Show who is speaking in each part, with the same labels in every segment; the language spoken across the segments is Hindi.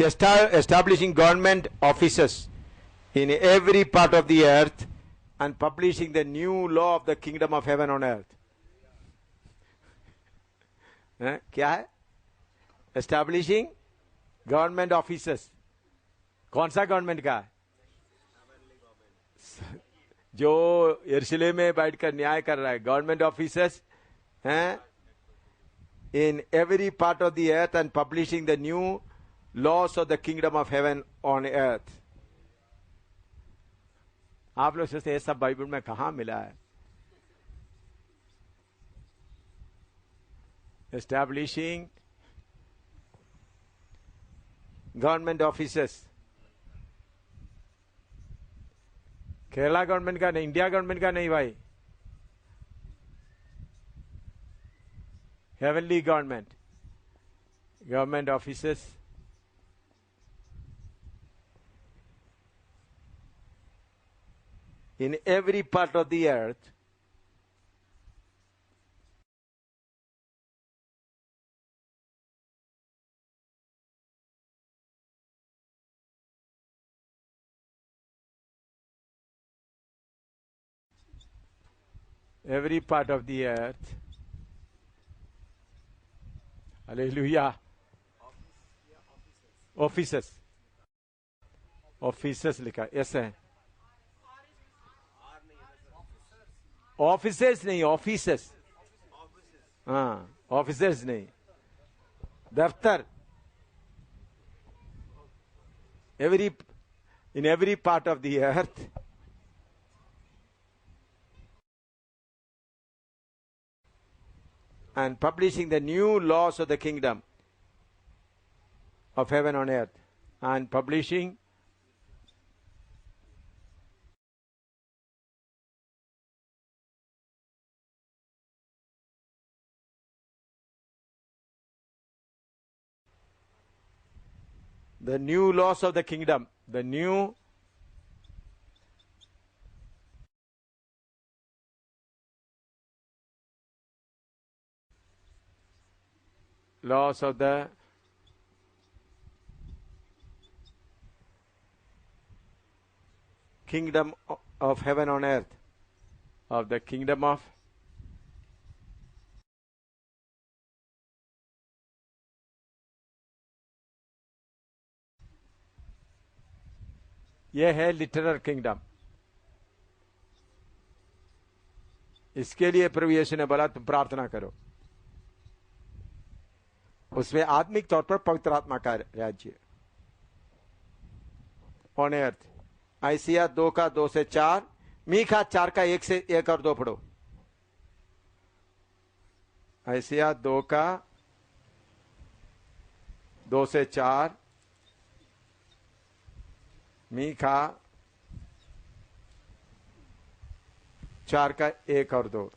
Speaker 1: establishing government offices in every part of the earth and publishing the new law of the kingdom of heaven on earth. क्या है? Establishing government offices. कौन सा गवर्नमेंट का है? जो यरूशलेम में बैठकर न्याय कर रहा है. गवर्नमेंट ऑफिसर्स हैं in every part of the earth and publishing the new laws of the kingdom of heaven on earth. आप लोग सोचते हैं सब बाइबल में कहां मिला है? Establishing government offices. Kerala government का नहीं, इंडिया गवर्नमेंट का नहीं भाई. Heavenly government offices in every part of the earth every part of the earth. Hallelujah. Offices. Offices लिखा ऐसे है. Offices नहीं, offices. हाँ, offices नहीं. दफ्तर. In every part of the earth. And publishing the new laws of the kingdom of heaven on earth. And publishing the new laws of the kingdom. The new laws of the kingdom of heaven on earth. Of the kingdom of यह है लिटरल किंगडम. इसके लिए प्रभु यीशु ने बोला तुम प्रार्थना करो. उसमें आत्मिक तौर पर पवित्र आत्मा का राज्य ऑन अर्थ. आइसिया 2 का 2 से 4, मीखा 4 का 1 से 1 और 2 पढ़ो. आइसिया 2 का 2 से 4, मीखा 4 का 1 और 2.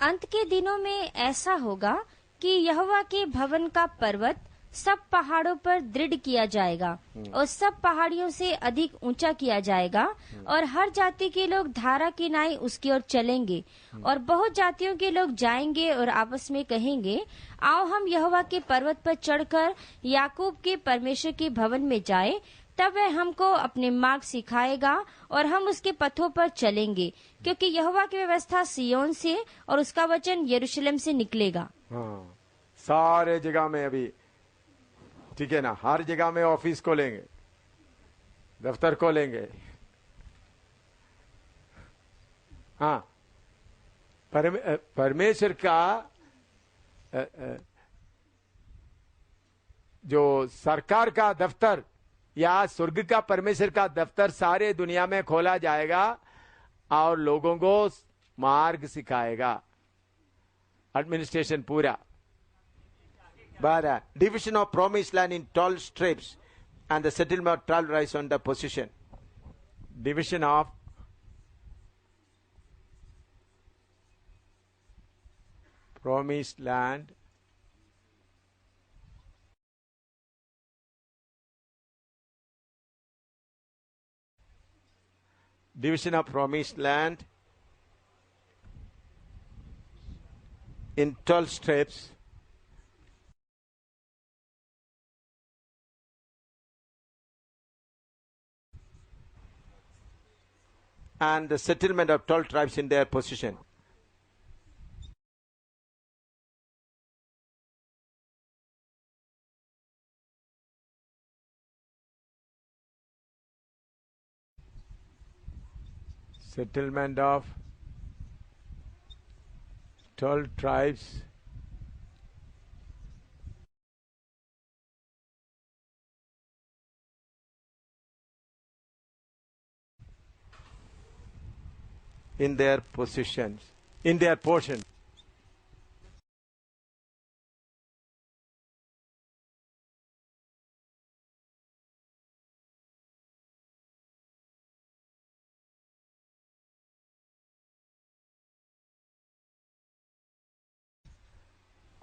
Speaker 2: अंत के दिनों में ऐसा होगा कि यहोवा के भवन का पर्वत सब पहाड़ों पर दृढ़ किया जाएगा और सब पहाड़ियों से अधिक ऊंचा किया जाएगा और हर जाति के लोग धारा की नाई उसकी ओर चलेंगे और बहुत जातियों के लोग जाएंगे और आपस में कहेंगे आओ हम यहोवा के पर्वत पर चढ़कर याकूब के परमेश्वर के भवन में जाए. तब वह हमको अपने मार्ग सिखाएगा और हम उसके पथों पर चलेंगे क्योंकि यहोवा की व्यवस्था सिय्योन से और उसका वचन यरूशलेम से निकलेगा.
Speaker 1: हाँ, सारे जगह में अभी ठीक है ना. हर जगह में ऑफिस खोलेंगे, दफ्तर खोलेंगे. हाँ, परमेश्वर का जो सरकार का दफ्तर या स्वर्ग का परमेश्वर का दफ्तर सारे दुनिया में खोला जाएगा और लोगों को मार्ग सिखाएगा. एडमिनिस्ट्रेशन पूरा. 12 division of promised land in 12 strips and the settlement of 12 tribes on the possession. Division of promised land in 12 strips and the settlement of 12 tribes in their possession. Settlement of 12 tribes in their possessions, in their portion.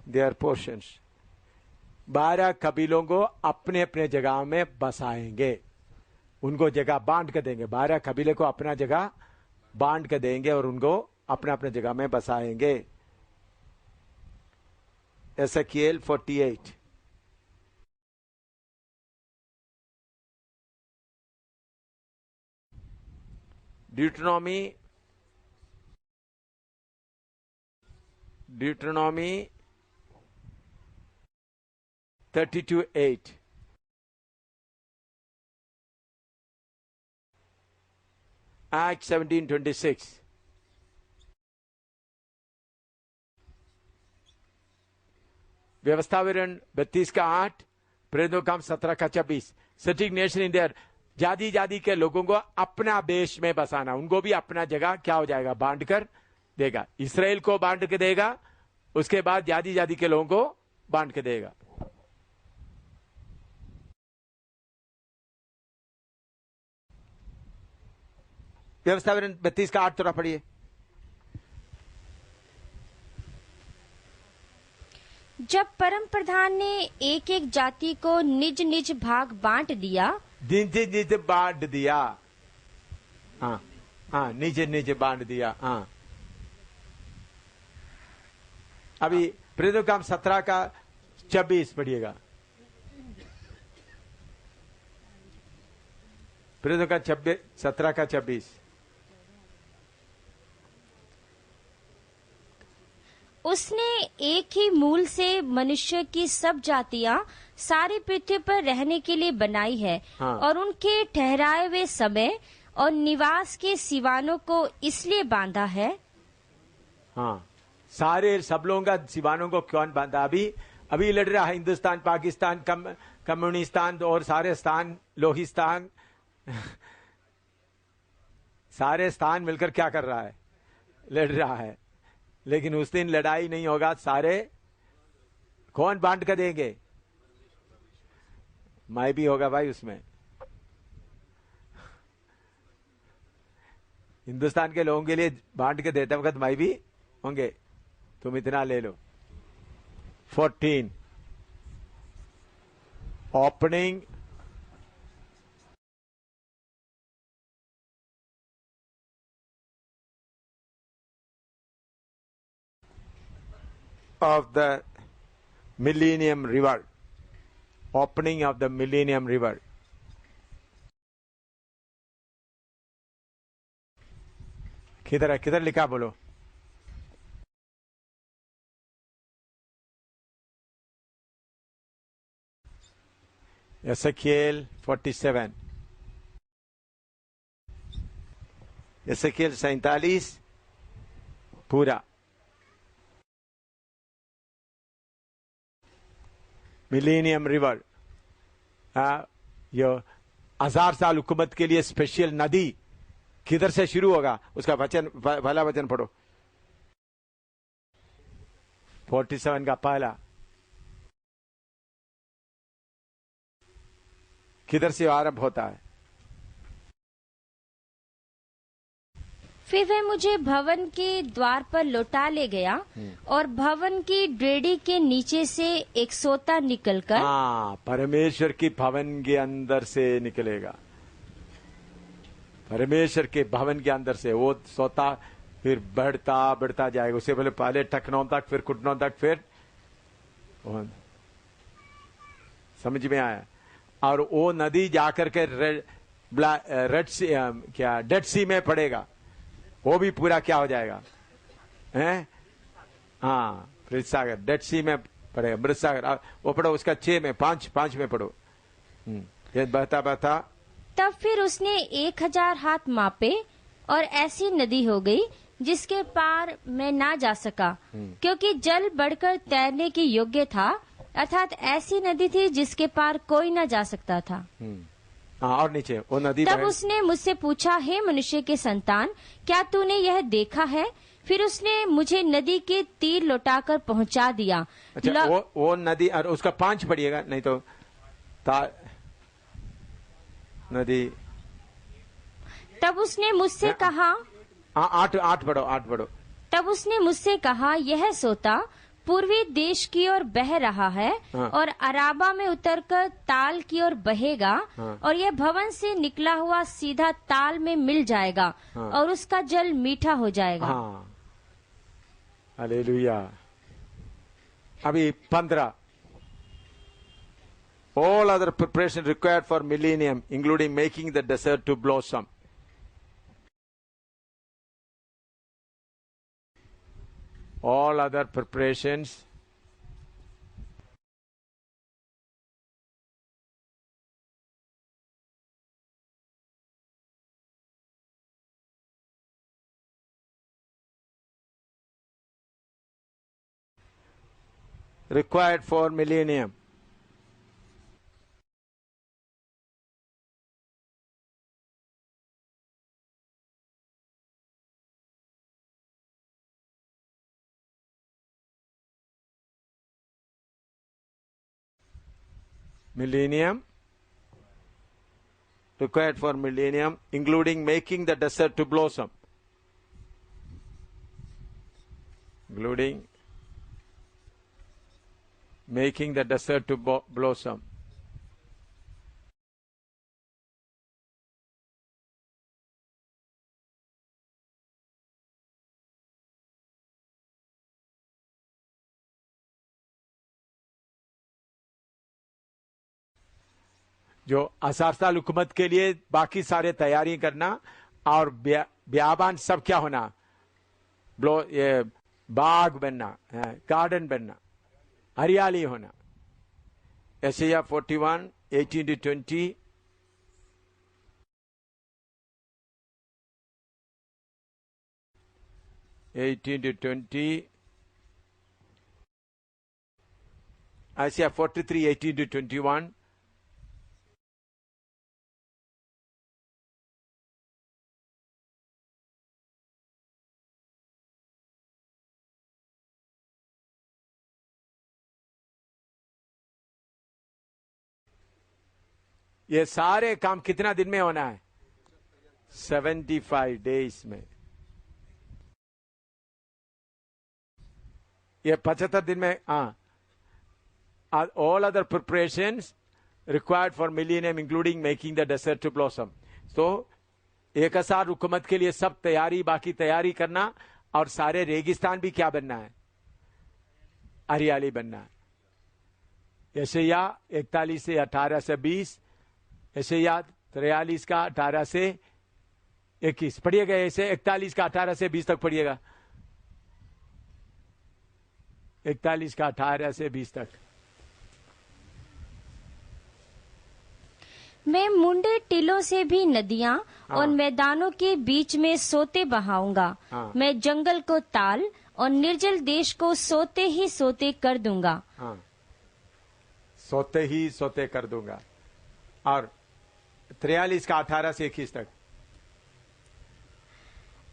Speaker 1: Their portions. 12 कबीलों को अपने अपने जगह में बसाएंगे, उनको जगह बांट के देंगे। 12 कबीले को अपना जगह बांट के देंगे और उनको अपने अपने जगह में बसाएंगे। एसेकिएल 48। ड्यूटेरोनॉमी 32:8। Acts 17:26। व्यवस्था विवरण 32:8, प्रेरितों काम 17:26। सटिक नेशन इन देयर, जाति जाति के लोगों को अपना देश में बसाना, उनको भी अपना जगह क्या हो जाएगा, बांट कर देगा। इसराइल को बांट के देगा, उसके बाद जाति जाति के लोगों को बांट के देगा। व्यवस्था विवरण 32:8 थोड़ा पढ़िए।
Speaker 2: जब परम प्रधान ने एक एक जाति को निज निज भाग बांट दिया,
Speaker 1: निज बांट दिया, हाँ हाँ, निज बांट दिया, हाँ। अभी प्रेरितों काम 17:26 पढ़िएगा। प्रेरितों का 17:26।
Speaker 2: उसने एक ही मूल से मनुष्य की सब जातियां सारी पृथ्वी पर रहने के लिए बनाई है,
Speaker 1: हाँ।
Speaker 2: और उनके ठहराए हुए समय और निवास के सिवानों को इसलिए बांधा है।
Speaker 1: हाँ, सारे सब लोगों का सिवानों को क्यों बांधा? अभी लड़ रहा है हिंदुस्तान, पाकिस्तान, कम्युनिस्तान और सारे स्थान, लोहिस्तान सारे स्थान मिलकर क्या कर रहा है, लड़ रहा है। लेकिन उस दिन लड़ाई नहीं होगा, सारे कौन बांट कर देंगे? मैं भी होगा भाई उसमें। हिंदुस्तान के लोगों के लिए बांट के देते वक्त मैं भी होंगे, तुम इतना ले लो। 14 opening of the Millennium River, opening of the Millennium River. किधर है, किधर लिखा बोलो? Ezekiel 47, Ezekiel 47 पूरा। मिलेनियम रिवर, ये 1000 साल हुकूमत के लिए स्पेशल नदी किधर से शुरू होगा, उसका वचन, पहला वचन पढ़ो। 47 का पहला, किधर से आरंभ होता है?
Speaker 2: फिर वह मुझे भवन के द्वार पर लौटा ले गया, और भवन की डेड़ी के नीचे से एक सोता निकलकर,
Speaker 1: हाँ, परमेश्वर की भवन के अंदर से निकलेगा। परमेश्वर के भवन के अंदर से वो सोता फिर बढ़ता बढ़ता जाएगा। उससे पहले टखनों तक, फिर घुटनों तक, फिर समझ में आया? और वो नदी जाकर के रेड सी क्या डेड सी में पड़ेगा, वो भी पूरा क्या हो जाएगा, हैं? हाँ, मृत सागर डेड सी में पड़ेगा, मृत सागर। वो पढ़ो उसका 6 में 5 में पढ़ो। ये बता बता।
Speaker 2: तब फिर उसने 1000 हाथ मापे और ऐसी नदी हो गई जिसके पार मैं ना जा सका, क्योंकि जल बढ़कर तैरने के योग्य था, अर्थात ऐसी नदी थी जिसके पार कोई ना जा सकता था।
Speaker 1: हाँ, और नीचे वो नदी।
Speaker 2: तब उसने मुझसे पूछा, हे मनुष्य के संतान, क्या तूने यह देखा है? फिर उसने मुझे नदी के तीर लौटाकर पहुंचा दिया।
Speaker 1: अच्छा, वो नदी, और उसका 5 पढ़िएगा, नहीं तो नदी।
Speaker 2: तब उसने मुझसे कहा,
Speaker 1: 8 पढ़ो।
Speaker 2: तब उसने मुझसे कहा, यह सोता पूर्वी देश की ओर बह रहा है,
Speaker 1: हाँ।
Speaker 2: और अराबा में उतरकर ताल की ओर बहेगा,
Speaker 1: हाँ।
Speaker 2: और यह भवन से निकला हुआ सीधा ताल में मिल जाएगा,
Speaker 1: हाँ।
Speaker 2: और उसका जल मीठा हो जाएगा।
Speaker 1: हाँ, हालेलुया। अभी 15। All other preparation required for millennium, including making the desert to blossom. All other preparations required for millennium. Millennium, required for millennium, including making the desert to blossom. Including making the desert to blossom. जो असारसाल हुकूमत के लिए बाकी सारे तैयारी करना, और बियाबान सब क्या होना, ये बाग बनना, गार्डन बनना, हरियाली होना। यशायाह 41, 18-20। Isaiah 43, 18-21। ये सारे काम कितना दिन में होना है? 75 डेज में। ये 75 दिन में। All other preparations required for millennium, including making the desert to blossom. तो 1000 हुकूमत के लिए सब तैयारी, बाकी तैयारी करना, और सारे रेगिस्तान भी क्या बनना है? हरियाली बनना है। यशायाह 41 से 18 से 20, यशायाह 43 का 18 से 21 पढ़िएगा। ऐसे 41 का 18 से 20 तक पढ़िएगा। 41 का 18 से 20 तक।
Speaker 2: मैं मुंडे टीलों से भी नदियां और मैदानों के बीच में सोते बहाऊंगा। मैं जंगल को ताल और निर्जल देश को सोते ही सोते कर दूंगा।
Speaker 1: सोते ही सोते कर दूंगा। और 43 का 18 से 21 तक।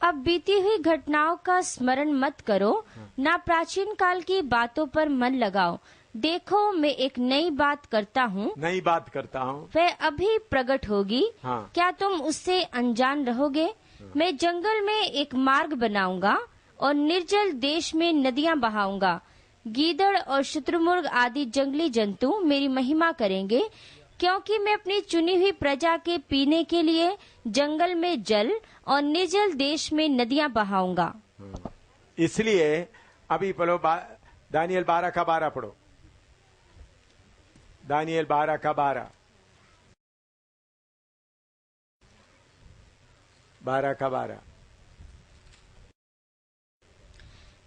Speaker 2: अब बीती हुई घटनाओं का स्मरण मत करो, ना प्राचीन काल की बातों पर मन लगाओ। देखो, मैं एक नई बात करता हूँ, वह अभी प्रकट होगी। क्या तुम उससे अनजान रहोगे? मैं जंगल में एक मार्ग बनाऊंगा और निर्जल देश में नदियां बहाऊंगा। गीदड़ और शुतुरमुर्ग आदि जंगली जंतु मेरी महिमा करेंगे, क्योंकि मैं अपनी चुनी हुई प्रजा के पीने के लिए जंगल में जल और निर्जल देश में नदियां बहाऊंगा।
Speaker 1: इसलिए अभी पढ़ो, दानियल 12 का 12 पढ़ो। दानियल 12 का 12। 12 का 12।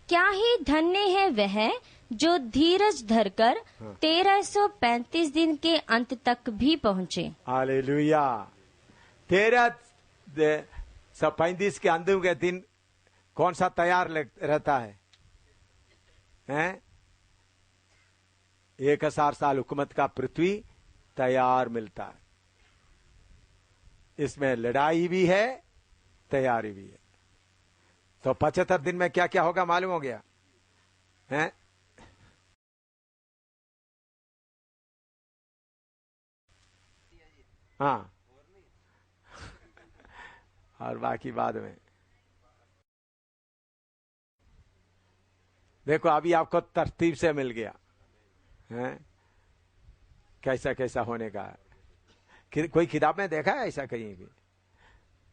Speaker 2: क्या ही धन्य है वह जो धीरज धरकर 1335 दिन के अंत तक भी पहुँचे।
Speaker 1: हालेलुया। 1335 के अंत के दिन कौन सा तैयार रहता है? हैं? 1000 साल हुकूमत का पृथ्वी तैयार मिलता है। इसमें लड़ाई भी है, तैयारी भी है। तो 75 दिन में क्या क्या होगा मालूम हो गया? हैं? हाँ, और बाकी बाद में। देखो अभी आपको तरतीब से मिल गया है कैसा कैसा होने का। कोई किताब में देखा है ऐसा कहीं भी?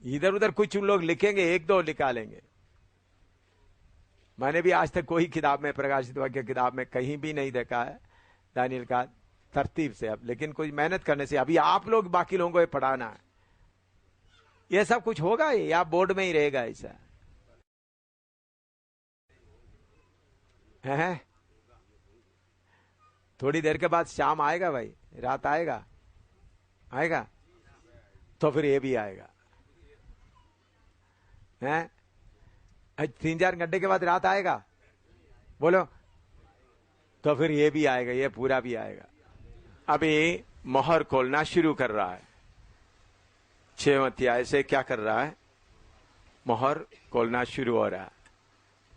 Speaker 1: इधर उधर कुछ लोग लिखेंगे, एक दो निकालेंगे। मैंने भी आज तक कोई किताब में, प्रकाशित वाक्य किताब में कहीं भी नहीं देखा है दानियल का तरतीब से। अब लेकिन कोई मेहनत करने से, अभी आप लोग बाकी लोगों को ये पढ़ाना है। ये सब कुछ होगा ये, या बोर्ड में ही रहेगा ऐसा? है थोड़ी देर के बाद शाम आएगा भाई, रात आएगा, आएगा तो फिर ये भी आएगा। हैं? 3-4 घंटे के बाद रात आएगा, बोलो, तो फिर ये भी आएगा, ये पूरा भी आएगा। अभी मोहर खोलना शुरू कर रहा है। 6वें अध्याय से क्या कर रहा है? मोहर खोलना शुरू हो रहा है।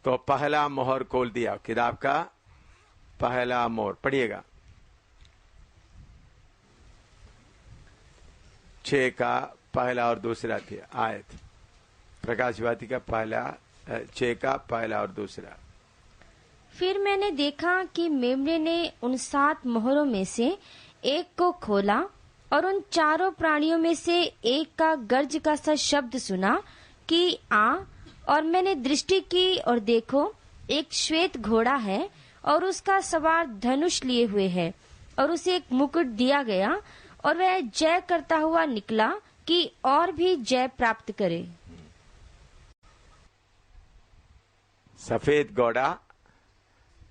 Speaker 1: तो पहला मोहर खोल दिया, किताब का पहला मोहर पढ़िएगा। 6 का पहला और दूसरा अध्याय आयत, प्रकाशवादी का पहला 6 का पहला और दूसरा।
Speaker 2: फिर मैंने देखा कि मेमने ने उन 7 मोहरों में से एक को खोला और उन 4 प्राणियों में से एक का गर्ज का सा शब्द सुना कि आ। और मैंने दृष्टि की और देखो एक श्वेत घोड़ा है और उसका सवार धनुष लिए हुए है और उसे एक मुकुट दिया गया और वह जय करता हुआ निकला कि और भी जय प्राप्त करे।
Speaker 1: सफेद घोड़ा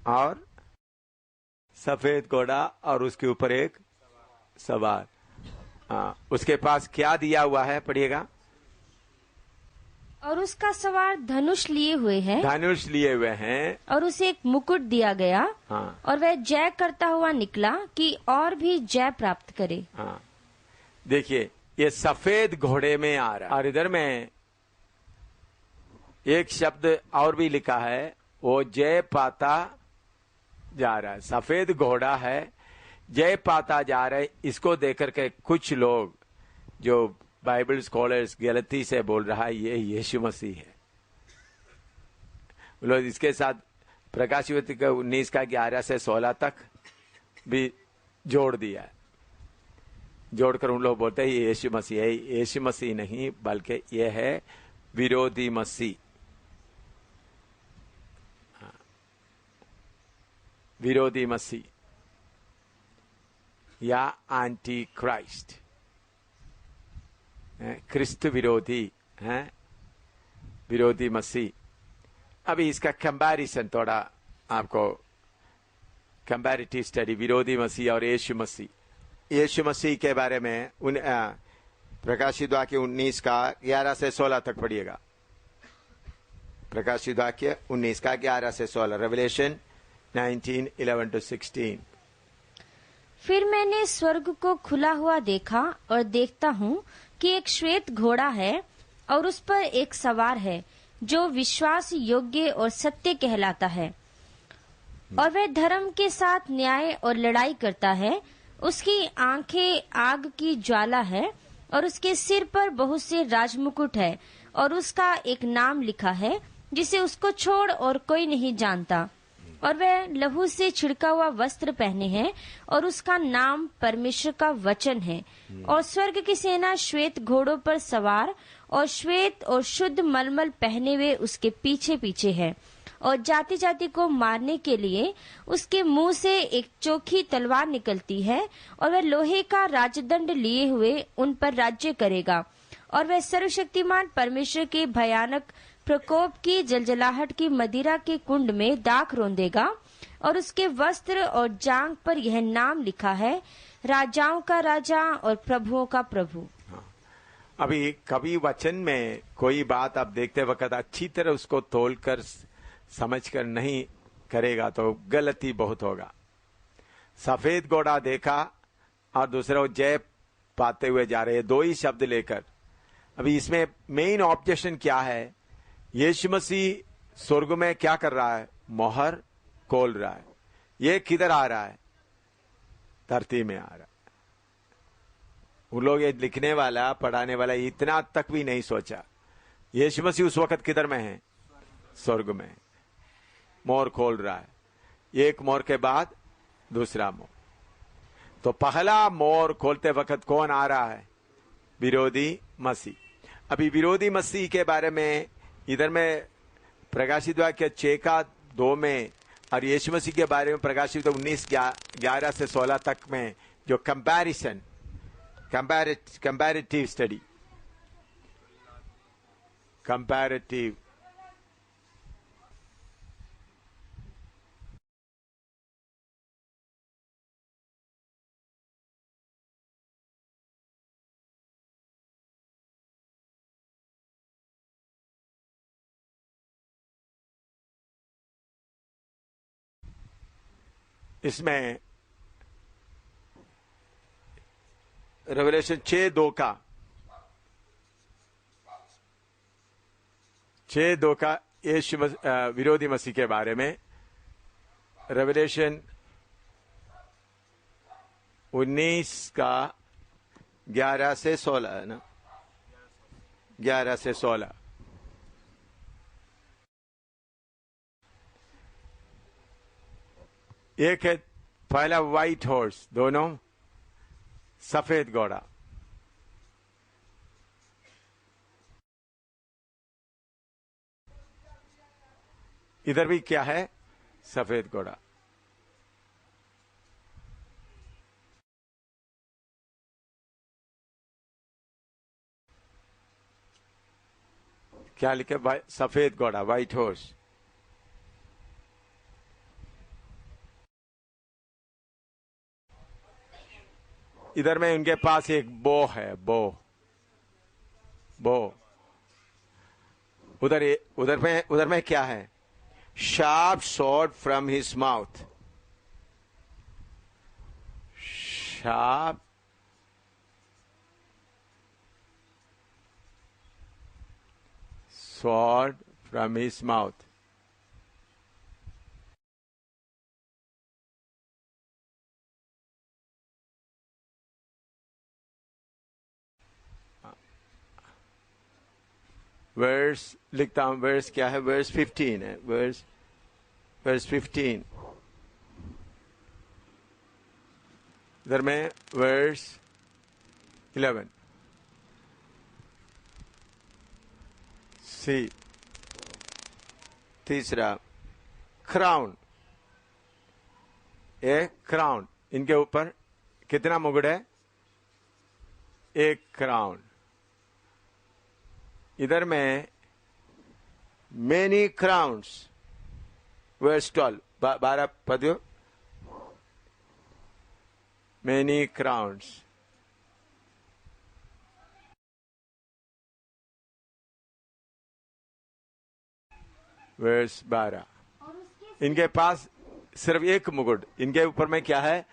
Speaker 1: और सफेद घोड़ा और उसके ऊपर एक सवार। उसके पास क्या दिया हुआ है? पढ़िएगा।
Speaker 2: और उसका सवार धनुष लिए हुए है,
Speaker 1: धनुष लिए हुए हैं
Speaker 2: और उसे एक मुकुट दिया गया।
Speaker 1: हाँ।
Speaker 2: और वह जय करता हुआ निकला कि और भी जय प्राप्त करे।
Speaker 1: हाँ, देखिए ये सफेद घोड़े में आ रहा है। और इधर में एक शब्द और भी लिखा है, वो जय पाता जा रहा है। सफेद घोड़ा है, जय पाता जा रहा है। इसको देख करके कुछ लोग जो बाइबल स्कॉलर्स गलती से बोल रहा है ये यीशु मसीह है। लोग इसके साथ प्रकाशित का 19 का 11 से 16 तक भी जोड़ दिया है। जोड़कर उन लोग बोलते हैं ये यीशु मसीह है। यीशु मसीह नहीं, बल्कि ये है विरोधी मसीह। विरोधी मसीह या एंटी क्राइस्ट, क्रिस्त विरोधी है, विरोधी मसीह। अभी इसका कंपैरिजन थोड़ा आपको, कंपैरेटिव स्टडी विरोधी मसीह और यीशु मसीह। यीशु मसीह के बारे में प्रकाशित वाक्य 19 का 11 से 16 तक पढ़िएगा। प्रकाशित वाक्य 19 का 11 से 16, रेवलेशन 19:11-16।
Speaker 2: फिर मैंने स्वर्ग को खुला हुआ देखा और देखता हूँ कि एक श्वेत घोड़ा है और उस पर एक सवार है जो विश्वास योग्य और सत्य कहलाता है और वह धर्म के साथ न्याय और लड़ाई करता है। उसकी आंखें आग की ज्वाला है और उसके सिर पर बहुत से राजमुकुट है और उसका एक नाम लिखा है जिसे उसको छोड़ और कोई नहीं जानता। और वह लहू से छिड़का हुआ वस्त्र पहने हैं और उसका नाम परमेश्वर का वचन है। और स्वर्ग की सेना श्वेत घोड़ों पर सवार और श्वेत और शुद्ध मलमल पहने हुए उसके पीछे पीछे है। और जाति जाति को मारने के लिए उसके मुंह से एक चोखी तलवार निकलती है और वह लोहे का राजदंड लिए हुए उन पर राज्य करेगा। और वह सर्वशक्तिमान परमेश्वर के भयानक प्रकोप की जलजलाहट की मदिरा के कुंड में दाख रौंदेगा। और उसके वस्त्र और जांघ पर यह नाम लिखा है, राजाओं का राजा और प्रभुओं का प्रभु।
Speaker 1: अभी कभी वचन में कोई बात आप देखते वक्त अच्छी तरह उसको तोलकर समझकर नहीं करेगा तो गलती बहुत होगा। सफेद घोड़ा देखा और दूसरा वो जय पाते हुए जा रहे हैं, दो ही शब्द लेकर। अभी इसमें मेन ऑब्जेक्शन क्या है? यीशु मसीह स्वर्ग में क्या कर रहा है? मोहर खोल रहा है। ये किधर आ रहा है? धरती में आ रहा है। उन लोग ये लिखने वाला पढ़ाने वाला इतना तक भी नहीं सोचा। यीशु मसीह उस वक्त किधर में है? स्वर्ग में। मोहर खोल रहा है, एक मोहर के बाद दूसरा मोहर। तो पहला मोहर खोलते वक्त कौन आ रहा है? विरोधी मसीह। अभी विरोधी मसीह के बारे में इधर में प्रकाशित वाक्य 6 का 2 में और यीशु मसीह के बारे में प्रकाशित 19:11 से 16 तक में जो कंपैरेटिव स्टडी, कंपैरेटिव इसमें रेवलेशन 6:2 का यीशु विरोधी मसीह के बारे में, रेवलेशन 19 का 11 से 16 है ना, 11 से 16। एक है पहला व्हाइट हॉर्स, दोनों सफेद घोड़ा। इधर भी क्या है? सफेद घोड़ा। क्या लिखे? सफेद घोड़ा, व्हाइट हॉर्स। इधर में उनके पास एक बो है, बो। उधर में क्या है? Sharp sword from his mouth. Sharp sword from his mouth. Verse लिखता हूं, वर्स क्या है? वर्स 15 है, वर्स 15। इधर में वर्स 11 सी। तीसरा क्राउन, क्राउन। इनके ऊपर कितना मुकुट है? एक क्राउन। इधर में मेनी क्राउन्स, वर्स 12, 12 पदों, मेनी क्राउन्स। वर्स 12। इनके पास सिर्फ एक मुकुट, इनके ऊपर में क्या है?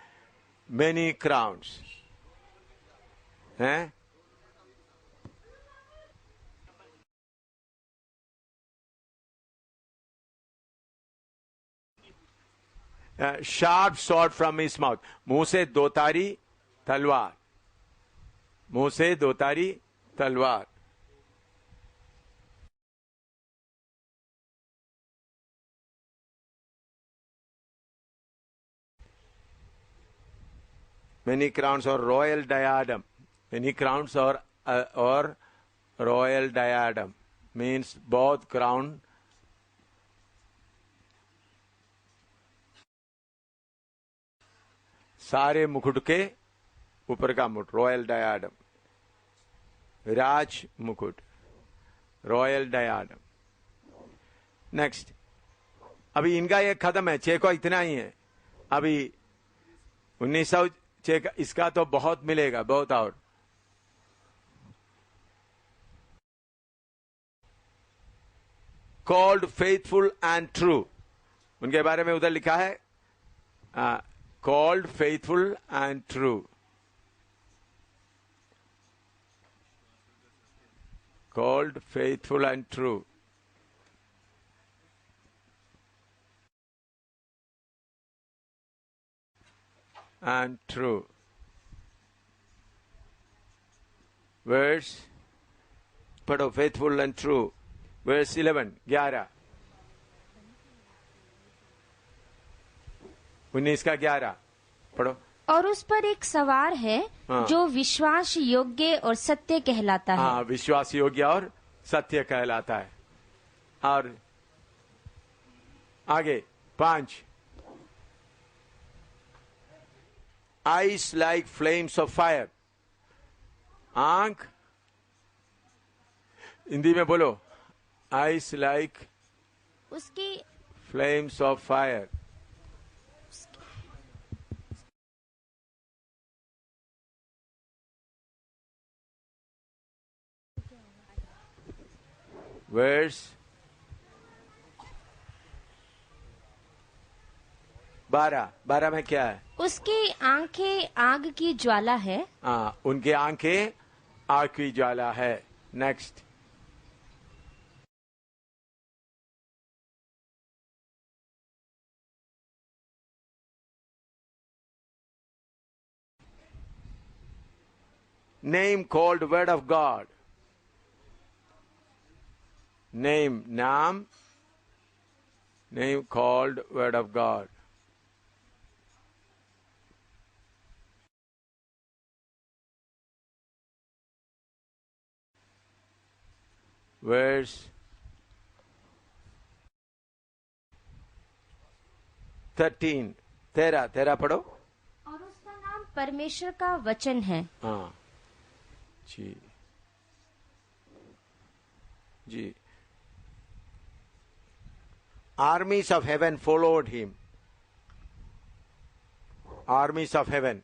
Speaker 1: मेनी क्राउन्स हैं। Sharp sword from his mouth, मुंह से दो तारी तलवार, मुंह से दो तारी तलवार। मेनी क्राउन्स और रॉयल डायडम। मेनी क्राउन्स और रॉयल डायडम मीन्स बहुत क्राउन। सारे मुकुट के ऊपर का मुकुट, रॉयल डायडम। राज मुकुट, रॉयल डायडम। नेक्स्ट, अभी इनका ये खत्म है, 6 को इतना ही है। अभी 1906 का, इसका तो बहुत मिलेगा, बहुत। और कॉल्ड फेथफुल एंड ट्रू, उनके बारे में उधर लिखा है, called faithful and true, called faithful and true. And true. Verse, पढ़ो, faithful and true. Verse 11, 11, 19 का 11 पढ़ो।
Speaker 2: और उस पर एक सवार है,
Speaker 1: हाँ।
Speaker 2: जो विश्वास योग्य और सत्य कहलाता है।
Speaker 1: हाँ, विश्वास योग्य और सत्य कहलाता है। और आगे 5, eyes like flames of fire, आंख, हिंदी में बोलो, आइज लाइक
Speaker 2: उसकी
Speaker 1: फ्लेम्स ऑफ फायर। वर्स 12 में क्या है?
Speaker 2: उसकी आंखें आग की ज्वाला है।
Speaker 1: हाँ, उनकी आंखें आग की ज्वाला है। Next, name called word of God, name, नाम, name called word of God. Verse 13 पढ़ो।
Speaker 2: और उसका नाम परमेश्वर का वचन है।
Speaker 1: हाँ जी जी। Armies of heaven followed him. Armies of heaven.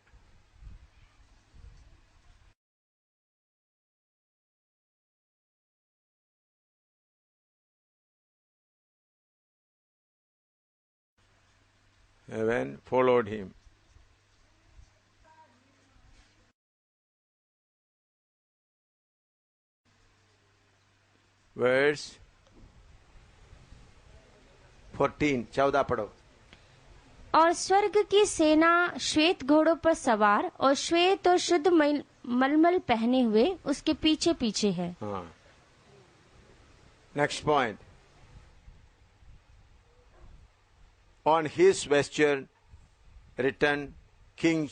Speaker 1: Heaven followed him. Verse 14, 14 पढ़ो।
Speaker 2: और स्वर्ग की सेना श्वेत घोड़ों पर सवार और श्वेत और शुद्ध मलमल पहने हुए उसके पीछे पीछे है।
Speaker 1: हाँ, next point. On his vesture written, King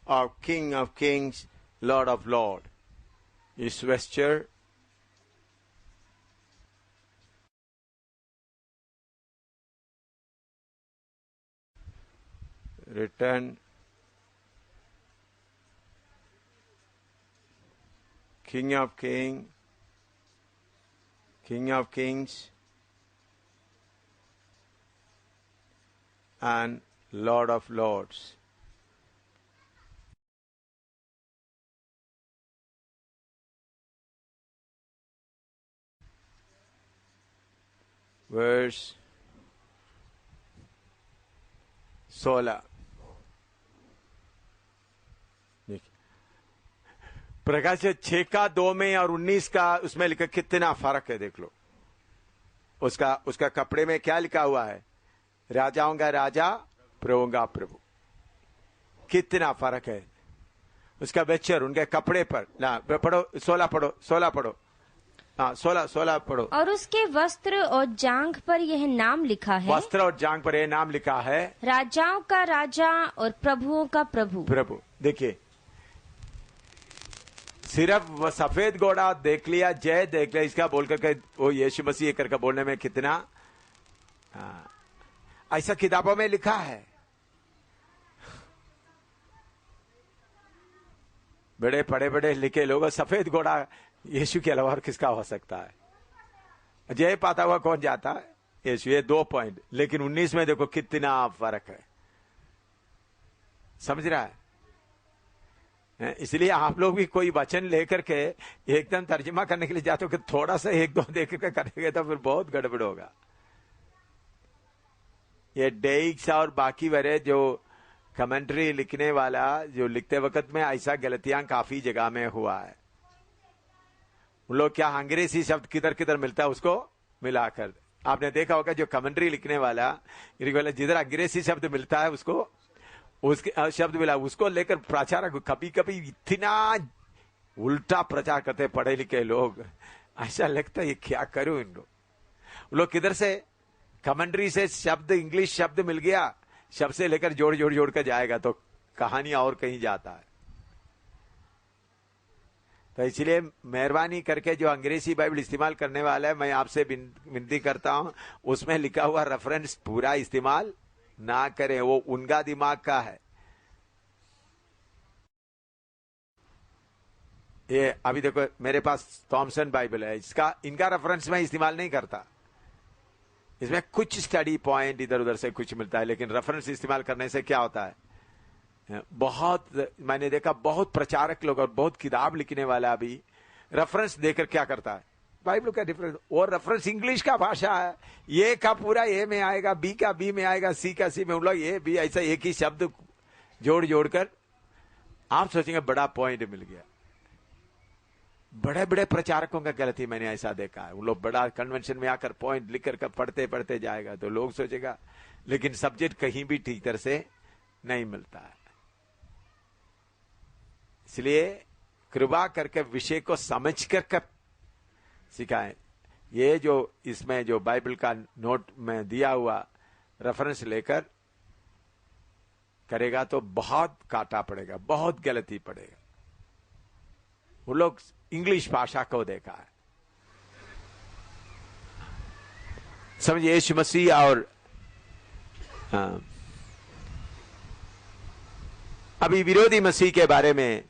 Speaker 1: of Kings, Lord of Lords. His vesture, written, King of Kings, and Lord of Lords. Verse 16। प्रकाश 6 का 2 में और 19 का उसमें लिखा, कितना फर्क है देख लो। उसका कपड़े में क्या लिखा हुआ है? राजाओं का राजा, प्रभुओं का प्रभु। कितना फर्क है उसका वेचर, उनके कपड़े पर ना। पढ़ो 16 पढ़ो, 16 पढ़ो। हाँ, 16 पढ़ो।
Speaker 2: और उसके वस्त्र और जांघ पर यह नाम लिखा है,
Speaker 1: वस्त्र और जांघ पर यह नाम लिखा है,
Speaker 2: राजाओं का राजा और प्रभुओं का प्रभु।
Speaker 1: प्रभु। देखिए, सिर्फ वो सफेद घोड़ा देख लिया, जय देख लिया, इसका बोल करके वो यीशु मसीह करके बोलने में कितना ऐसा किताबों में लिखा है। बड़े पढ़े बड़े लिखे लोग, सफेद घोड़ा यीशु के अलावा और किसका हो सकता है? जय पाता हुआ कौन जाता है? यीशु। ये 2 पॉइंट, लेकिन 19 में देखो कितना फर्क है, समझ रहा है? इसलिए आप लोग भी कोई वचन लेकर के एकदम तर्जुमा करने के लिए जाते हो कि थोड़ा सा 1-2 देख के करेंगे तो फिर बहुत गड़बड़ होगा। ये डेइक्स और बाकी वरे जो कमेंट्री लिखने वाला, जो लिखते वक्त में ऐसा गलतियां काफी जगह में हुआ है। उन लोग क्या अंग्रेजी शब्द किधर किधर मिलता है उसको मिलाकर, आपने देखा होगा जो कमेंट्री लिखने वाला जिधर अंग्रेजी शब्द मिलता है उसको, उसके शब्द मिला उसको लेकर प्रचारक कभी कभी इतना उल्टा प्रचार करते पढ़े लिखे लोग, ऐसा लगता है ये क्या करूं इन लोग किधर से कमेंट्री से शब्द, इंग्लिश शब्द मिल गया, शब्द से लेकर जोड़ कर जाएगा तो कहानी और कहीं जाता है। तो इसलिए मेहरबानी करके जो अंग्रेजी बाइबल इस्तेमाल करने वाला है, मैं आपसे विनती करता हूं उसमें लिखा हुआ रेफरेंस पूरा इस्तेमाल ना करें, वो उनका दिमाग का है। ये अभी देखो मेरे पास थॉमसन बाइबल है, इनका रेफरेंस मैं इस्तेमाल नहीं करता। इसमें कुछ स्टडी पॉइंट इधर उधर से कुछ मिलता है, लेकिन रेफरेंस इस्तेमाल करने से क्या होता है, बहुत मैंने देखा बहुत प्रचारक लोग और बहुत किताब लिखने वाला भी रेफरेंस देकर क्या करता है, बाइबल का डिफरेंस, और रेफरेंस इंग्लिश का भाषा है, ए का पूरा ए में आएगा, बी का बी में आएगा, सी का सी में, उन लोग ए बी ऐसा एक ही शब्द जोड़ कर आप सोचेंगे बड़ा पॉइंट मिल गया। बड़े बड़े प्रचारकों का गलती मैंने ऐसा देखा है, उन लोग बड़ा कन्वेंशन में आकर पॉइंट लिख कर पढ़ते जाएगा तो लोग सोचेगा, लेकिन सब्जेक्ट कहीं भी ठीक तरह से नहीं मिलता है। इसलिए कृपा करके विषय को समझ कर सिखाएं। ये जो इसमें जो बाइबल का नोट में दिया हुआ रेफरेंस लेकर करेगा तो बहुत काटा पड़ेगा, बहुत गलती पड़ेगा। वो लोग इंग्लिश भाषा को देखा है, समझिए यीशु मसीह और अभी विरोधी मसीह के बारे में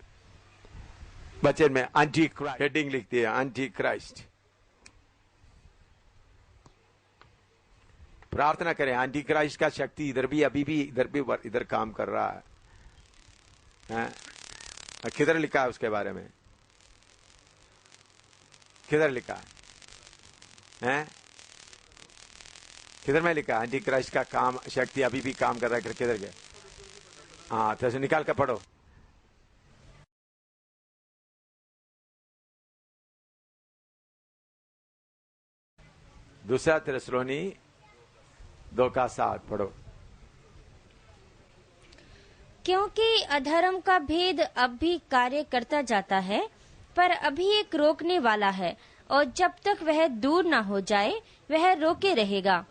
Speaker 1: वचन में एंटी क्राइस्ट हेडिंग लिखती है, एंटी क्राइस्ट। प्रार्थना करें एंटी क्राइस्ट का शक्ति इधर भी अभी भी इधर काम कर रहा है। किधर लिखा है उसके बारे में, किधर लिखा है? किधर में लिखा एंटी क्राइस्ट का काम शक्ति अभी भी काम कर रहा है, किधर गया? हाँ तो निकाल कर पढ़ो। दूसरा थिस्सलुनी 2:7 पढ़ो।
Speaker 2: क्योंकि अधर्म का भेद अब भी कार्य करता जाता है, पर अभी एक रोकने वाला है, और जब तक वह दूर न हो जाए वह रोके रहेगा।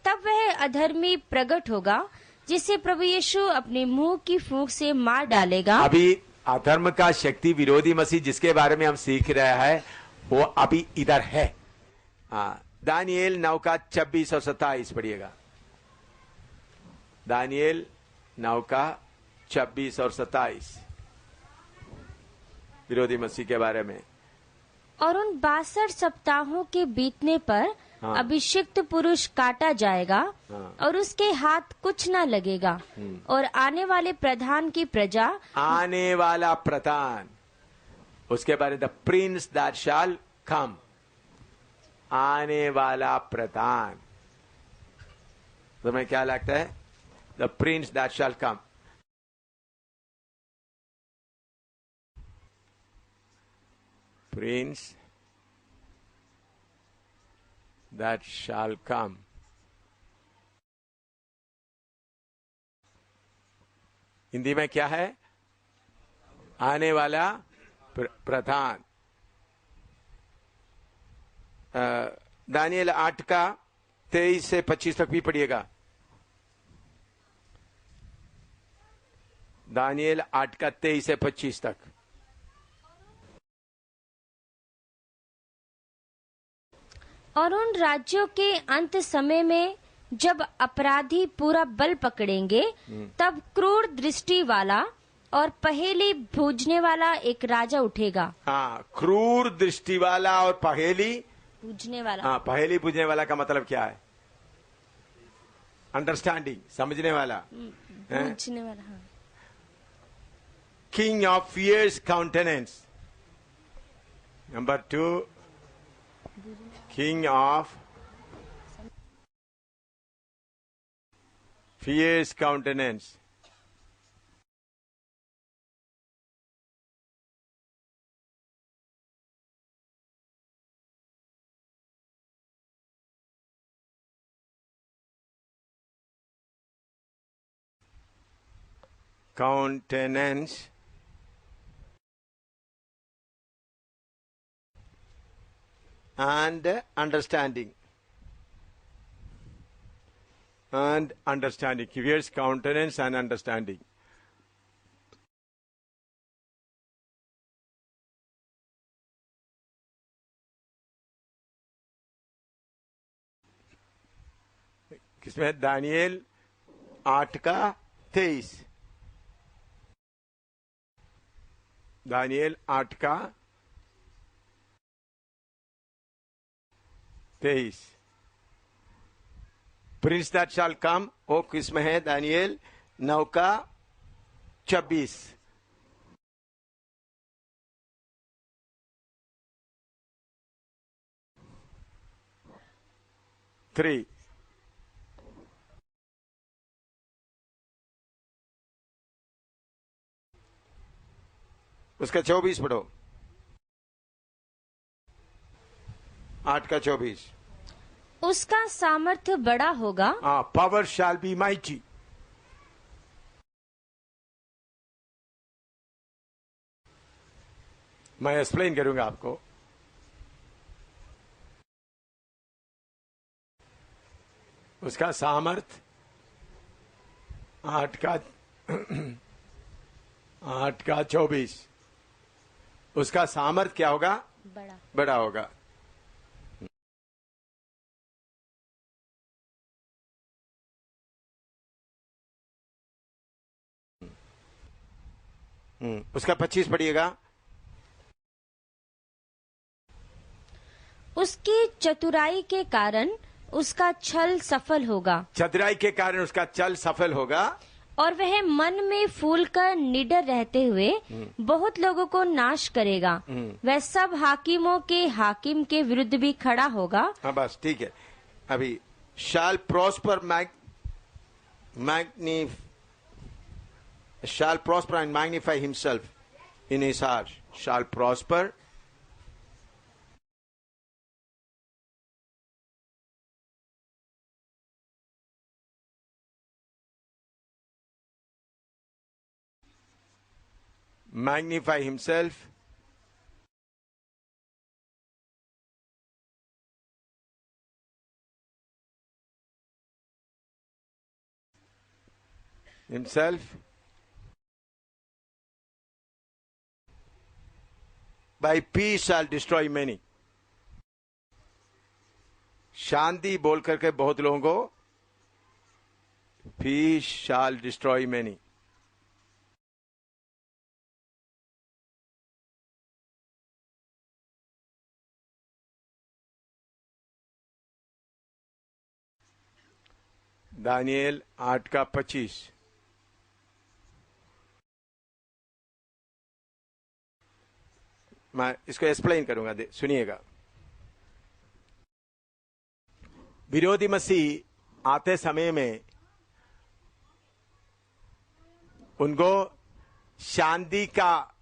Speaker 2: तब वह अधर्मी प्रकट होगा, जिसे प्रभु यीशु अपने मुंह की फूंक से मार डालेगा।
Speaker 1: अभी अधर्म का शक्ति विरोधी मसीह जिसके बारे में हम सीख रहे हैं वो अभी इधर है। दानिएल 9:26 और 27 पढ़िएगा। दानिएल 9:26 और 27 विरोधी मसीह के बारे में।
Speaker 2: और उन 62 सप्ताहों के बीतने पर अभिषिक्त पुरुष काटा जाएगा, और उसके हाथ कुछ न लगेगा, और आने वाले प्रधान की प्रजा,
Speaker 1: आने वाला प्रधान, उसके बारे में द प्रिंस दैट शैल कम, आने वाला प्रधान, तुम्हें क्या लगता है? The Prince that shall come. Prince that shall come. Hindi में क्या है? आने वाला प्रधान। दानिएल 8:23 से 25 तक भी पढ़िएगा। दानिएल 8:23 से 25 तक।
Speaker 2: और उन राज्यों के अंत समय में जब अपराधी पूरा बल पकड़ेंगे, तब क्रूर दृष्टि वाला और पहेली बूझने वाला एक राजा उठेगा।
Speaker 1: हाँ, क्रूर दृष्टि वाला और पहेली
Speaker 2: बूझने वाला।
Speaker 1: हाँ, पहेली बुझने वाला का मतलब क्या है? अंडरस्टैंडिंग, समझने वाला।
Speaker 2: बूझने वाला, हाँ।
Speaker 1: King of fierce countenance. Number 2, king of fierce countenance. countenance and understanding. And understanding. Here's countenance and understanding. किसमें? Daniel 8:23। Daniel 8:23। Prince that shall come, वो किसमें है? दानियेल 9:26। 3। उसका 24 पढ़ो। 8:24।
Speaker 2: उसका सामर्थ्य बड़ा होगा।
Speaker 1: Power shall be mighty. मैं एक्सप्लेन करूंगा आपको। उसका सामर्थ्य 8:24। उसका सामर्थ्य क्या होगा? बड़ा होगा। उसका 25 पढ़िएगा।
Speaker 2: उसकी चतुराई के कारण उसका छल सफल होगा।
Speaker 1: चतुराई के कारण उसका छल सफल होगा।
Speaker 2: और वह मन में फूल कर निडर रहते हुए बहुत लोगों को नाश करेगा। वह सब हाकिमों के हाकिम के विरुद्ध भी खड़ा होगा।
Speaker 1: हाँ, बस ठीक है। अभी shall prosper shall prosper and magnify himself in his heart. Shall prosper magnify himself by peace shall destroy many. शांति बोल करके बहुत लोगों को peace shall destroy many. Daniel 8:25। मैं इसको एक्सप्लेन करूंगा, सुनिएगा। विरोधी मसीह आते समय में उनको शांति का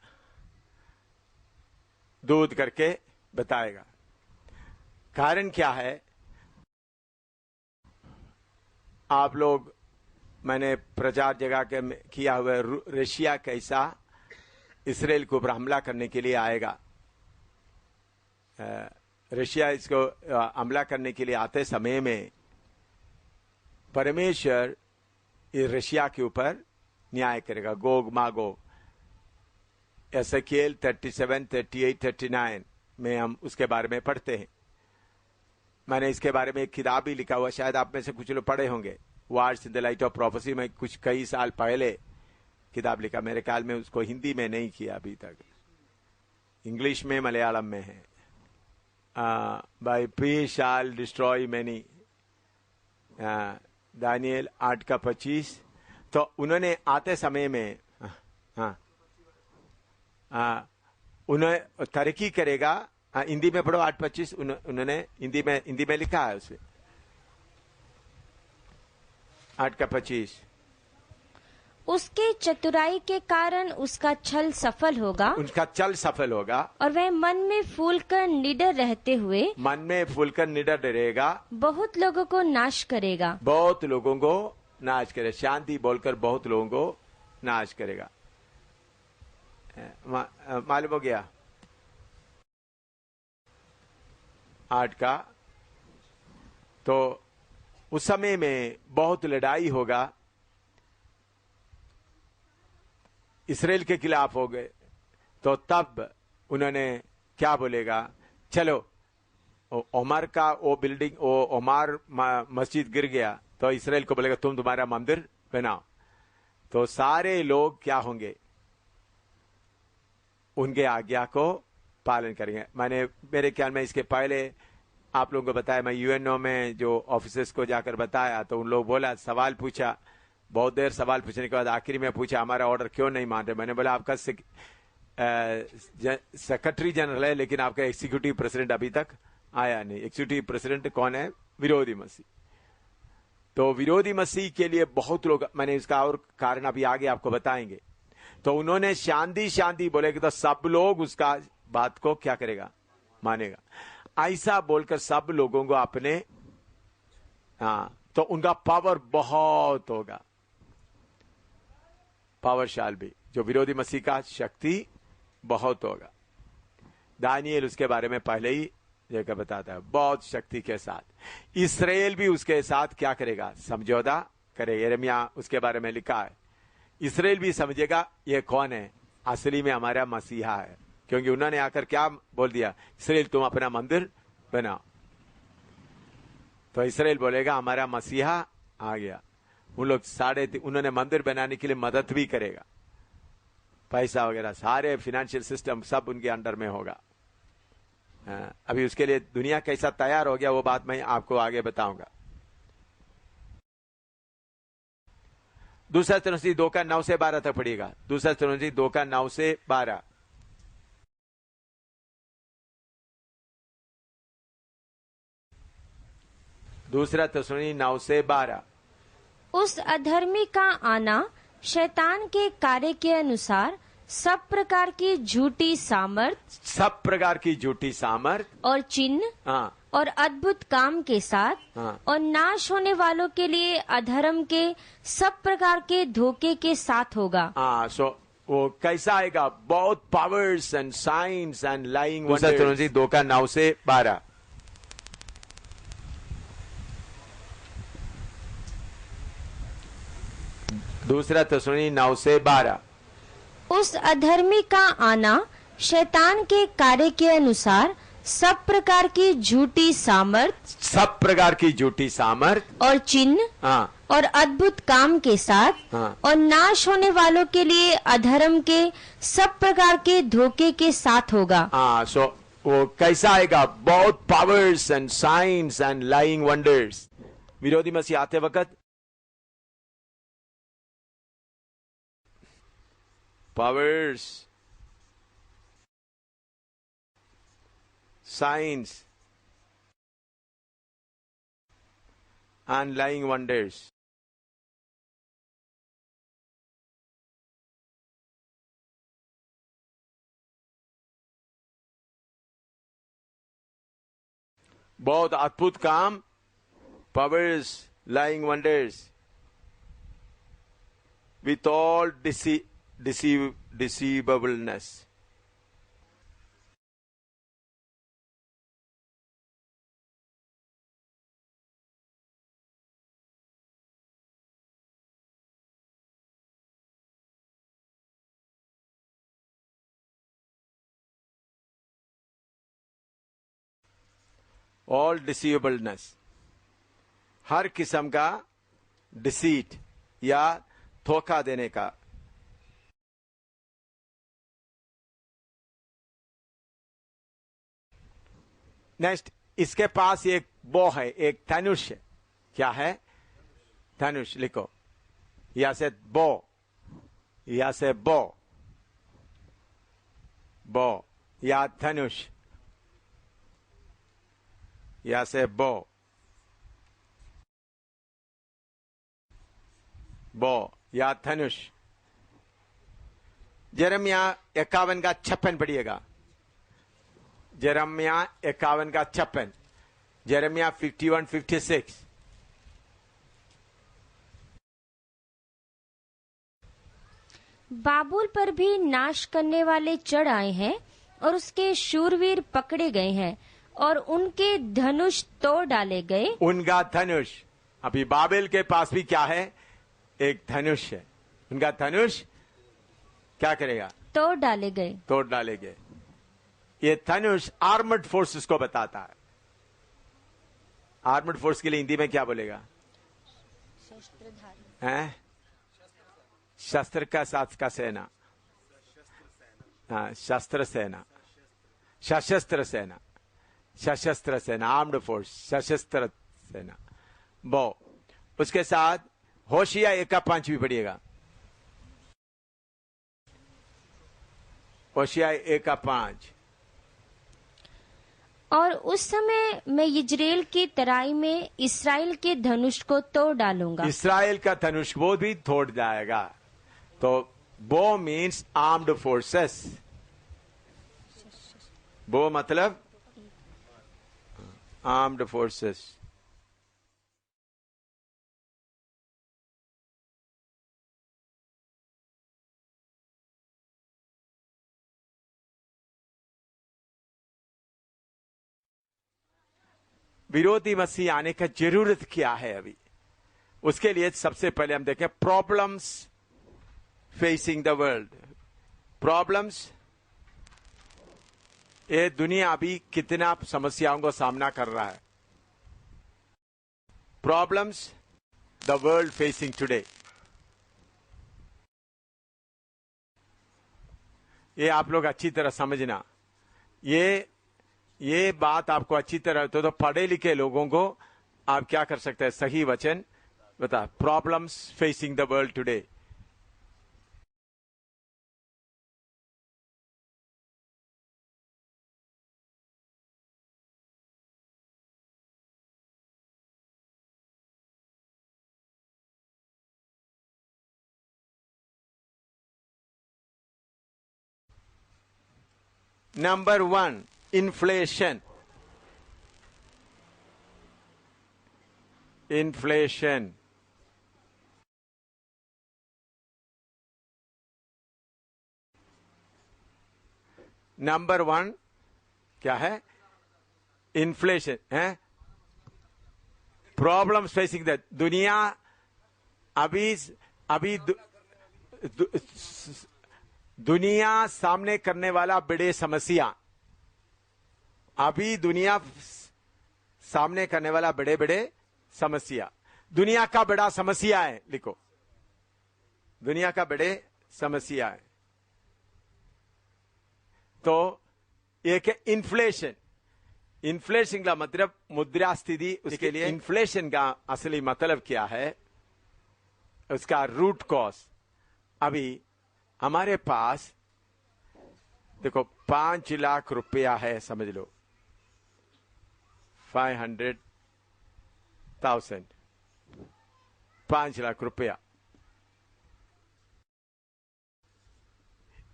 Speaker 1: दूत करके बताएगा। कारण क्या है? आप लोग, मैंने प्रचार जगह के किया हुआ रशिया कैसा इसराइल के ऊपर हमला करने के लिए आएगा। रशिया इसको हमला करने के लिए आते समय में परमेश्वर इस रशिया के ऊपर न्याय करेगा। गोग मागोग, एसेकिएल 37, 38, 39 में हम उसके बारे में पढ़ते हैं। मैंने इसके बारे में एक किताब भी लिखा हुआ, शायद आप में से कुछ लोग पढ़े होंगे, wars in the light of prophecy में। कुछ कई साल पहले किताब लिखा, मेरे ख्याल में उसको हिंदी में नहीं किया अभी तक, इंग्लिश में मलयालम में है। बाय पीस शाल डिस्ट्रॉय मैनी, दानियल 8:25। तो उन्होंने आते समय में उन्हें तरक्की करेगा। हिंदी में पढ़ो 8:25, उन्होंने हिंदी में लिखा है उसे 8:25।
Speaker 2: उसके चतुराई के कारण उसका छल सफल होगा,
Speaker 1: उसका छल सफल होगा,
Speaker 2: और वह मन में फूलकर निडर रहते हुए
Speaker 1: रहेगा,
Speaker 2: बहुत लोगों को नाश करेगा।
Speaker 1: बहुत लोगों को नाश करेगा, शांति बोलकर बहुत लोगों को नाश करेगा। मालूम हो गया 8 का। तो उस समय में बहुत लड़ाई होगा, इसराइल के खिलाफ हो गए। तो तब उन्होंने क्या बोलेगा, चलो ओमर का वो बिल्डिंग, वो ओमर मस्जिद गिर गया, तो इसराइल को बोलेगा तुम तुम्हारा मंदिर बनाओ। तो सारे लोग क्या होंगे, उनके आज्ञा को पालन करेंगे। मेरे ख्याल में इसके पहले आप लोगों को बताया, मैं यूएनओ में जो ऑफिसर्स को जाकर बताया, तो उन लोग बोला, सवाल पूछा, बहुत देर सवाल पूछने के बाद आखिरी में पूछा हमारा ऑर्डर क्यों नहीं मान रहे। मैंने बोला आपका सेक्रेटरी जनरल है, लेकिन आपका एग्जीक्यूटिव प्रेसिडेंट अभी तक आया नहीं। एग्जीक्यूटिव प्रेसिडेंट कौन है? विरोधी मसीह। तो विरोधी मसीह के लिए बहुत लोग, मैंने इसका और कारण अभी आगे आपको बताएंगे। तो उन्होंने शांति बोलेगा तो सब लोग उसका बात को क्या करेगा, मानेगा। ऐसा बोलकर सब लोगों को अपने, तो उनका पावर बहुत होगा, पावरशाल भी, जो विरोधी मसीह का शक्ति बहुत होगा। दानियल उसके बारे में पहले ही जगह बताता है, बहुत शक्ति के साथ। इसराइल भी उसके साथ क्या करेगा, समझौता करेगा। यिर्मयाह उसके बारे में लिखा है, इसराइल भी समझेगा ये कौन है, असली में हमारा मसीहा है, क्योंकि उन्होंने आकर क्या बोल दिया, इसराइल तुम अपना मंदिर बनाओ। तो इसराइल बोलेगा हमारा मसीहा आ गया। उन लोग उन्होंने मंदिर बनाने के लिए मदद भी करेगा, पैसा वगैरह, सारे फाइनेंशियल सिस्टम सब उनके अंडर में होगा। अभी उसके लिए दुनिया कैसा तैयार हो गया वो बात मैं आपको आगे बताऊंगा। दूसरा तिमोथी 2:9 से 12 तक पढ़िएगा। दूसरा तिमोथी 2:9 से 12। दूसरा तिमोथी 9 से 12।
Speaker 2: उस अधर्मी का आना शैतान के कार्य के अनुसार सब प्रकार की झूठी सामर्थ और चिन्ह और अद्भुत काम के साथ और नाश होने वालों के लिए अधर्म के सब प्रकार के धोखे के साथ होगा।
Speaker 1: वो कैसा आएगा, बहुत powers and science and lying wonders. 2:9 से 12। दूसरा तिमोथी 9 से 12।
Speaker 2: उस अधर्मी का आना शैतान के कार्य के अनुसार सब प्रकार की झूठी सामर्थ और चिन्ह और अद्भुत काम के साथ और नाश होने वालों के लिए अधर्म के सब प्रकार के धोखे के साथ होगा।
Speaker 1: वो कैसा आएगा, बहुत powers and science and lying wonders. विरोधी मसीह आते वक्त powers, signs, and lying wonders. बहुत अद्भुत काम, powers, lying wonders, with all deceivableness. All deceivableness, हर किस्म का डिसीट या धोखा देने का नेक्स्ट, इसके पास एक बो है, एक धनुष है। क्या है? धनुष। लिखो, यहां से बो, यहां से बो, बो या धनुष, यहां से बो, बो या धनुष। जेरमिया 51 का 56 पढ़िएगा। जेरमिया 51 का 56, जेरमिया 51, 56।
Speaker 2: बाबुल पर भी नाश करने वाले चढ़ आए हैं और उसके शूरवीर पकड़े गए हैं और उनके धनुष तोड़ डाले गए।
Speaker 1: उनका धनुष, अभी बाबेल के पास भी क्या है? एक धनुष है। उनका धनुष क्या करेगा?
Speaker 2: तोड़ डाले गए।
Speaker 1: तोड़ डाले गए। ये धनुष आर्मर्ड फोर्सेस को बताता है। आर्मर्ड फोर्स के लिए हिंदी में क्या बोलेगा? हैं? शस्त्र का साथ का सेना। हाँ, शस्त्र सेना, सशस्त्र सेना, सशस्त्र सेना, आर्म्ड फोर्स, सशस्त्र सेना। वो उसके साथ होशिया 1 का 5 भी पढ़िएगा। होशिया 1 का 5।
Speaker 2: और उस समय मैं इजराइल की तराई में इसराइल के धनुष को तोड़ डालूंगा।
Speaker 1: इसराइल का धनुष वो भी तोड़ जाएगा। तो वो मीन्स आर्म्ड फोर्सेस। वो मतलब आर्म्ड फोर्सेस। विरोधी मसीह आने का जरूरत क्या है अभी? उसके लिए सबसे पहले हम देखें problems facing the world. Problems, ये दुनिया अभी कितना समस्याओं का सामना कर रहा है। Problems the world facing today. ये आप लोग अच्छी तरह समझना। ये बात आपको अच्छी तरह तो पढ़े लिखे लोगों को आप क्या कर सकते हैं? सही वचन बता। Problems facing the world today. Number 1, inflation. Inflation, number 1 क्या है? इन्फ्लेशन है। प्रॉब्लम्स फेसिंग द दुनिया अभी दुनिया सामने करने वाला बड़े समस्या। अभी दुनिया सामने करने वाला बड़े बड़े समस्या। दुनिया का बड़ा समस्या है। लिखो, दुनिया का बड़े समस्या है। तो एक है इन्फ्लेशन। इन्फ्लेशन का मतलब मुद्रा स्थिति। उसके लिए इन्फ्लेशन का असली मतलब क्या है? उसका रूट कॉज। अभी हमारे पास देखो 5 लाख रुपया है, समझ लो 500,000, 5 लाख रुपया।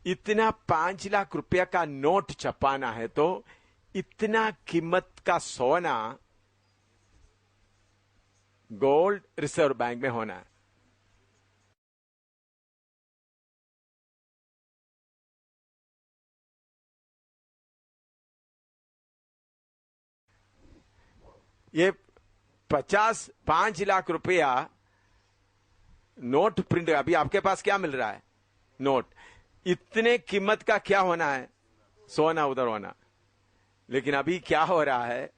Speaker 1: इतना 5 लाख रुपया का नोट छपाना है तो इतना कीमत का सोना गोल्ड रिजर्व बैंक में होना है। ये 5 लाख रुपया नोट प्रिंट। अभी आपके पास क्या मिल रहा है? नोट। इतने कीमत का क्या होना है? सोना उधर होना। लेकिन अभी क्या हो रहा है?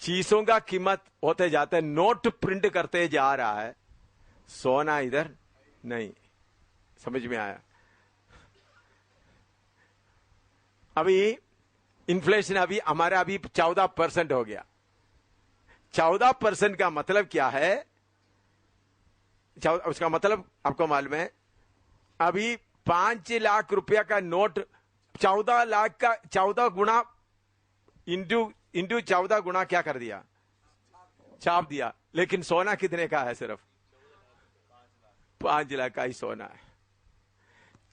Speaker 1: चीजों का कीमत होते जाते हैं, नोट प्रिंट करते जा रहा है, सोना इधर नहीं। समझ में आया? अभी इन्फ्लेशन अभी हमारा अभी 14% हो गया। 14% का मतलब क्या है? उसका मतलब आपको मालूम है, अभी 5 लाख रुपया का नोट 14 लाख का 14 गुना इंटू 14 गुना क्या कर दिया? छाप दिया। लेकिन सोना कितने का है? सिर्फ 5 लाख का ही सोना है।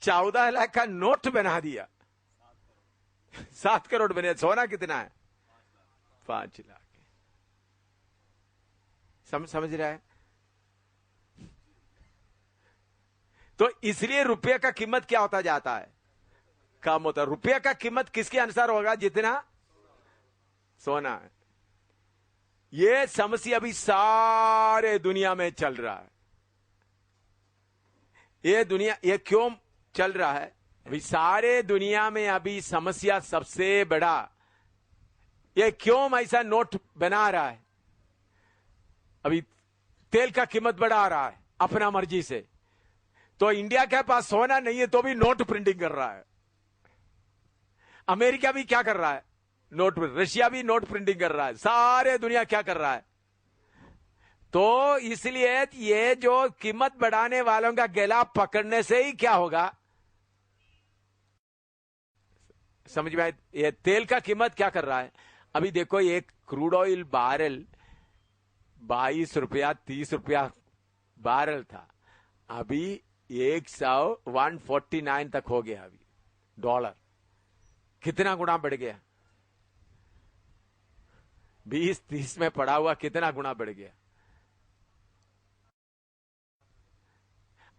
Speaker 1: 14 लाख का नोट बना दिया, 7 करोड़ बने। सोना कितना है? 5 लाख। समझ रहा है? तो इसलिए रुपये का कीमत क्या होता जाता है? कम होता है। रुपये का कीमत किसके अनुसार होगा? जितना सोना है। ये समस्या अभी सारे दुनिया में चल रहा है। ये क्यों चल रहा है? अभी सारे दुनिया में अभी समस्या सबसे बड़ा, ये क्यों ऐसा नोट बना रहा है? अभी तेल का कीमत बढ़ा रहा है अपना मर्जी से, तो इंडिया के पास सोना नहीं है तो भी नोट प्रिंटिंग कर रहा है। अमेरिका भी क्या कर रहा है? नोट। रशिया भी नोट प्रिंटिंग कर रहा है। सारे दुनिया क्या कर रहा है? तो इसलिए ये जो कीमत बढ़ाने वालों का गला पकड़ने से ही क्या होगा? समझ में आए? ये तेल का कीमत क्या कर रहा है? अभी देखो, एक क्रूड ऑयल बैरल 22 रुपया 30 रुपया बैरल था, अभी 149 तक हो गया। अभी डॉलर कितना गुना बढ़ गया? 20-30 में पड़ा हुआ कितना गुना बढ़ गया?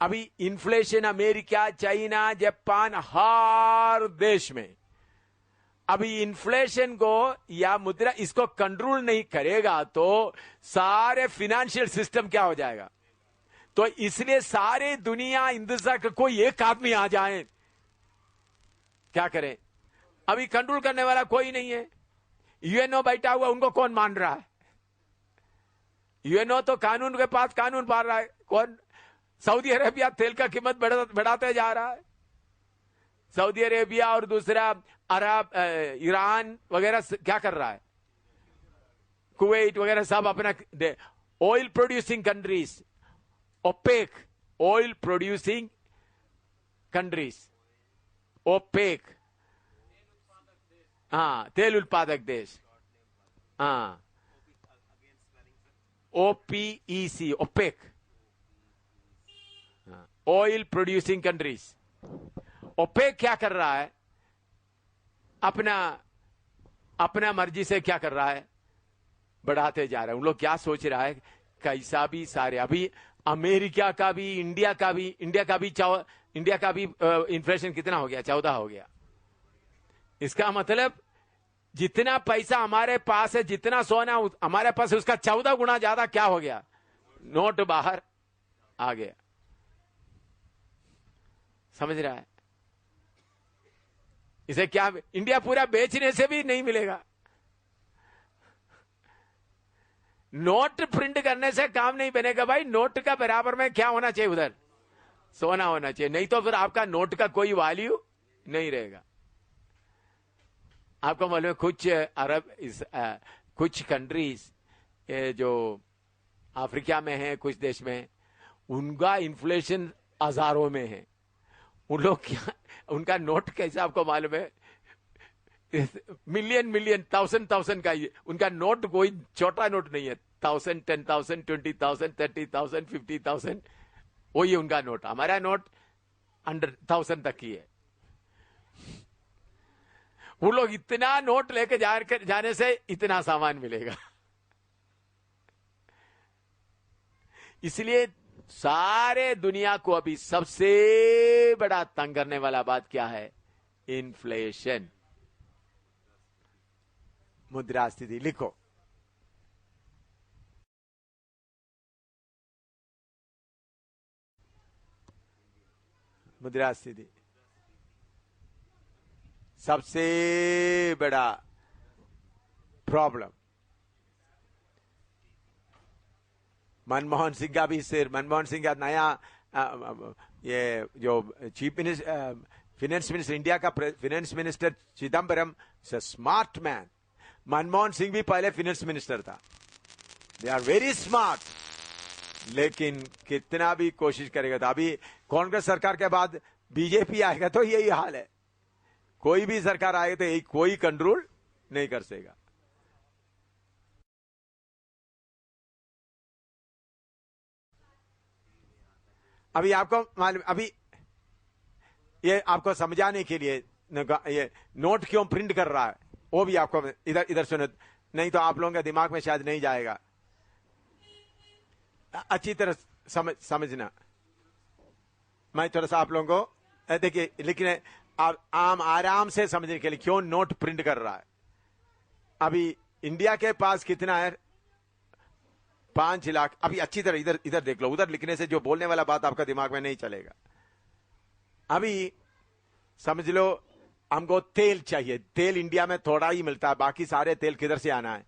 Speaker 1: अभी इन्फ्लेशन अमेरिका, चाइना, जापान, हर देश में अभी इन्फ्लेशन को या मुद्रा इसको कंट्रोल नहीं करेगा तो सारे फाइनेंशियल सिस्टम क्या हो जाएगा? तो इसलिए सारे दुनिया इंतजार कर, कोई एक आदमी आ जाए, क्या करें? अभी कंट्रोल करने वाला कोई नहीं है। यूएनओ बैठा हुआ, उनको कौन मान रहा है? यूएनओ तो कानून के पास कानून पाल रहा है। कौन? सऊदी अरेबिया तेल का कीमत बढ़ाते जा रहा है। सऊदी अरेबिया और दूसरा अरब, ईरान वगैरह क्या कर रहा है? कुवैत वगैरह सब अपना oil producing countries, OPEC, oil producing countries, OPEC, हाँ, तेल उत्पादक देश, हाँ, OPEC, OPEC, oil producing countries. OPEC क्या कर रहा है? अपना मर्जी से क्या कर रहा है? बढ़ाते जा रहे हैं। उन लोग क्या सोच रहा है? कैसा भी सारे अभी अमेरिका का भी, इंडिया का भी इन्फ्लेशन कितना हो गया? 14 हो गया। इसका मतलब जितना पैसा हमारे पास है, जितना सोना हमारे पास है, उसका 14 गुना ज्यादा क्या हो गया? नोट बाहर आ गया। समझ रहा है? इसे क्या इंडिया पूरा बेचने से भी नहीं मिलेगा। नोट प्रिंट करने से काम नहीं बनेगा भाई। नोट का बराबर में क्या होना चाहिए? उधर सोना होना चाहिए, नहीं तो फिर आपका नोट का कोई वैल्यू नहीं रहेगा। आपको मालूम है कुछ कंट्रीज जो अफ्रीका में है, कुछ देश में, उनका इन्फ्लेशन हजारों में है। उन लोग क्या, उनका नोट कैसा आपको मालूम है? मिलियन, थाउजेंड का ही। उनका नोट कोई छोटा नोट नहीं है। 1000, 10,000, 20,000, 30,000, 50,000, वही उनका नोट। हमारा नोट 100,000 तक ही है। वो लोग इतना नोट लेके जाने से इतना सामान मिलेगा। इसलिए सारे दुनिया को अभी सबसे बड़ा तंग करने वाला बात क्या है? इन्फ्लेशन, मुद्रास्फीति। लिखो, मुद्रास्फीति सबसे बड़ा प्रॉब्लम। मनमोहन सिंह का भी सिर, मनमोहन सिंह का नया ये जो फिनेंस मिनिस्टर, इंडिया का finance minister Chidambaram smart man. Manmohan Singh भी पहले फिनेंस मिनिस्टर था। दे आर वेरी स्मार्ट, लेकिन कितना भी कोशिश करेगा। तो अभी कांग्रेस सरकार के बाद बीजेपी आएगा तो यही हाल है। कोई भी सरकार आएगा तो यही, कोई कंट्रोल नहीं कर सकेगा। अभी आपको मालूम, अभी ये आपको समझाने के लिए ये नोट क्यों प्रिंट कर रहा है वो भी आपको इधर इधर सुनो, नहीं तो आप लोगों के दिमाग में शायद नहीं जाएगा। अच्छी तरह समझना। मैं थोड़ा सा आप लोगों को देखिए लिखने आम आराम से समझने के लिए क्यों नोट प्रिंट कर रहा है। अभी इंडिया के पास कितना है? 5 लाख। अभी अच्छी तरह इधर इधर देख लो, उधर लिखने से जो बोलने वाला बात आपका दिमाग में नहीं चलेगा। अभी समझ लो हमको तेल चाहिए। तेल इंडिया में थोड़ा ही मिलता है, बाकी सारे तेल किधर से आना है?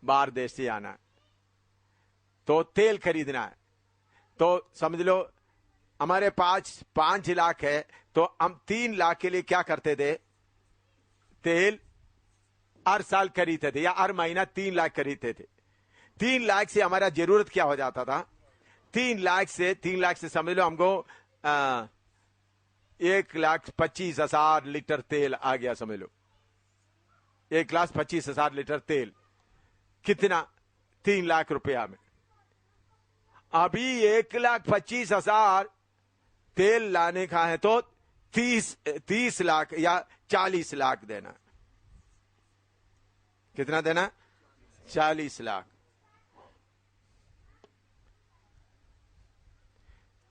Speaker 1: बाहर देश से आना है। तो तेल खरीदना है, तो समझ लो हमारे पास 5 लाख है, तो हम 3 लाख के लिए क्या करते थे? तेल हर साल खरीदते थे या हर महीना 3 लाख खरीदते थे। 3 लाख से हमारा जरूरत क्या हो जाता था? 3 लाख से समझ लो हमको 1,25,000 लीटर तेल आ गया। समझ लो 1,25,000 लीटर तेल, कितना? 3 लाख रुपया में। अभी 1,25,000 तेल लाने का है तो 30 लाख या 40 लाख देना। कितना देना? 40 लाख।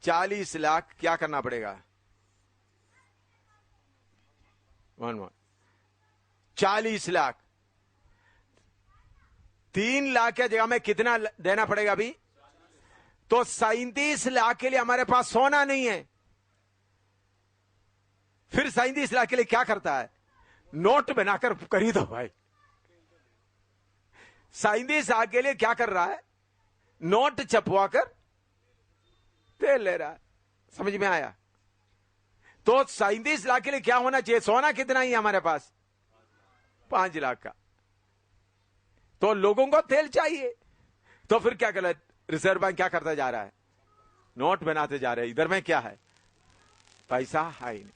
Speaker 1: 40 लाख क्या करना पड़ेगा? 40 लाख। 3 लाख के जगह में कितना देना पड़ेगा अभी? तो 37 लाख के लिए हमारे पास सोना नहीं है। फिर 37 लाख के लिए क्या करता है? नोट बनाकर खरीदो भाई। 37 लाख के लिए क्या कर रहा है? नोट छपवाकर तेल ले रहा है। समझ में आया? तो 37 लाख के लिए क्या होना चाहिए? सोना कितना ही है हमारे पास? 5 लाख का। तो लोगों को तेल चाहिए, तो फिर क्या कर रहा है? रिजर्व बैंक क्या करता जा रहा है? नोट बनाते जा रहे हैं। इधर में क्या है? पैसा है ही नहीं।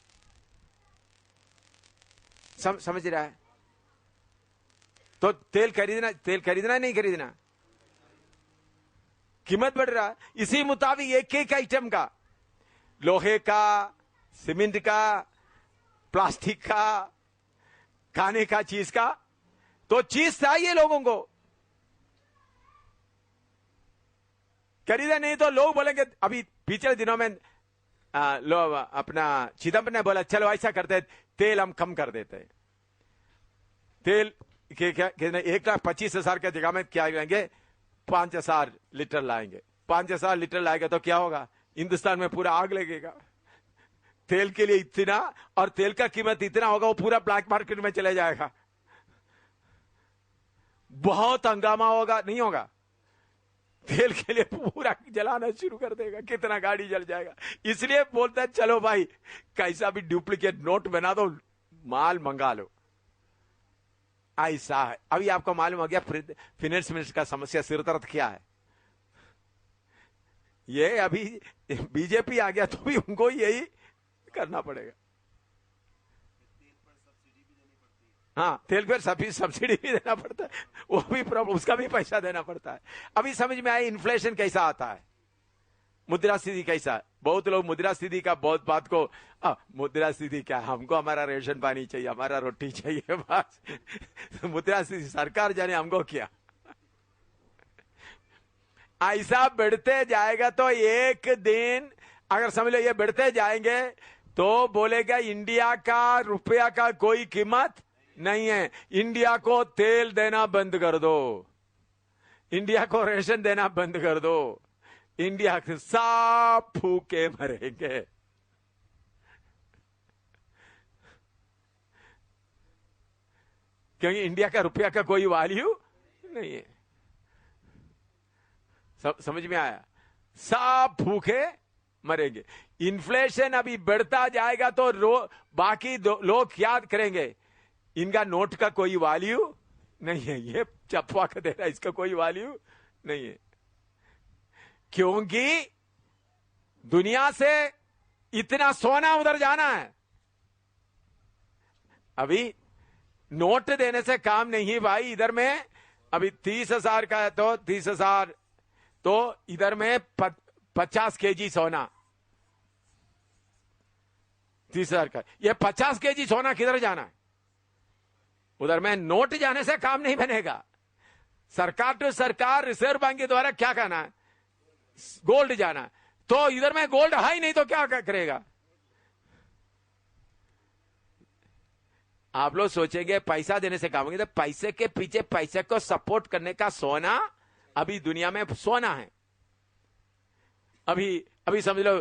Speaker 1: समझ रहा है? तो तेल खरीदना नहीं खरीदना? कीमत बढ़ रहा है। इसी मुताबिक एक एक आइटम का, लोहे का, सीमेंट का, प्लास्टिक का, खाने का चीज का, तो चीज चाहिए लोगों को। खरीदा नहीं तो लोग बोलेंगे। अभी पिछले दिनों में लोग अपना चिदम्बरम ने बोला चलो ऐसा करते हैं, तेल हम कम कर देते हैं। तेल क्या 1,25,000 के जगह में क्या लाएंगे? 5,000 लीटर लाएंगे। 5,000 लीटर लाएगा तो क्या होगा? हिंदुस्तान में पूरा आग लगेगा। तेल के लिए इतना, और तेल का कीमत इतना होगा वो पूरा ब्लैक मार्केट में चले जाएगा। बहुत हंगामा होगा। नहीं होगा? तेल के लिए पूरा जलाना शुरू कर देगा, कितना गाड़ी जल जाएगा। इसलिए बोलता है चलो भाई कैसा भी डुप्लीकेट नोट बना दो, माल मंगा लो। ऐसा है। अभी आपको मालूम हो गया फिनेंस मिनिस्टर का समस्या, सिर दर्द क्या है। ये अभी बीजेपी आ गया तो भी उनको यही करना पड़ेगा। हाँ, तेल पर सब्सिडी भी देना पड़ता है, वो भी प्रॉब्लम, उसका भी पैसा देना पड़ता है। अभी समझ में आया इन्फ्लेशन कैसा आता है, मुद्रास्फीति कैसा है। बहुत लोग मुद्रास्फीति का बहुत बात को मुद्रास्फीति क्या, हमको हमारा रेशन पानी चाहिए, हमारा रोटी चाहिए, बस मुद्रास्फीति सरकार जाने हमको क्या। ऐसा बढ़ते जाएगा तो एक दिन अगर समझ लो ये बढ़ते जाएंगे तो बोलेगा इंडिया का रुपया का कोई कीमत नहीं है। इंडिया को तेल देना बंद कर दो, इंडिया को रेशन देना बंद कर दो, इंडिया के सब भूखे मरेंगे। क्योंकि इंडिया का रुपया का कोई वैल्यू नहीं है। समझ में आया? सब भूखे मरेंगे। इन्फ्लेशन अभी बढ़ता जाएगा तो बाकी लोग क्या करेंगे? इनका नोट का कोई वैल्यू नहीं है, ये चपवा कर दे रहा है, इसका कोई वैल्यू नहीं है, क्योंकि दुनिया से इतना सोना उधर जाना है। अभी नोट देने से काम नहीं भाई। इधर में अभी 30,000 का है तो 30,000, तो इधर में 50 केजी सोना, 30,000 का, ये 50 केजी सोना किधर जाना है? उधर में नोट जाने से काम नहीं बनेगा। सरकार टू सरकार, रिजर्व बैंक के द्वारा क्या कहना है? गोल्ड जाना है। तो इधर में गोल्ड है ही नहीं तो क्या करेगा? आप लोग सोचेंगे पैसा देने से काम होगा, तो पैसे के पीछे पैसे को सपोर्ट करने का सोना अभी दुनिया में सोना है। अभी समझ लो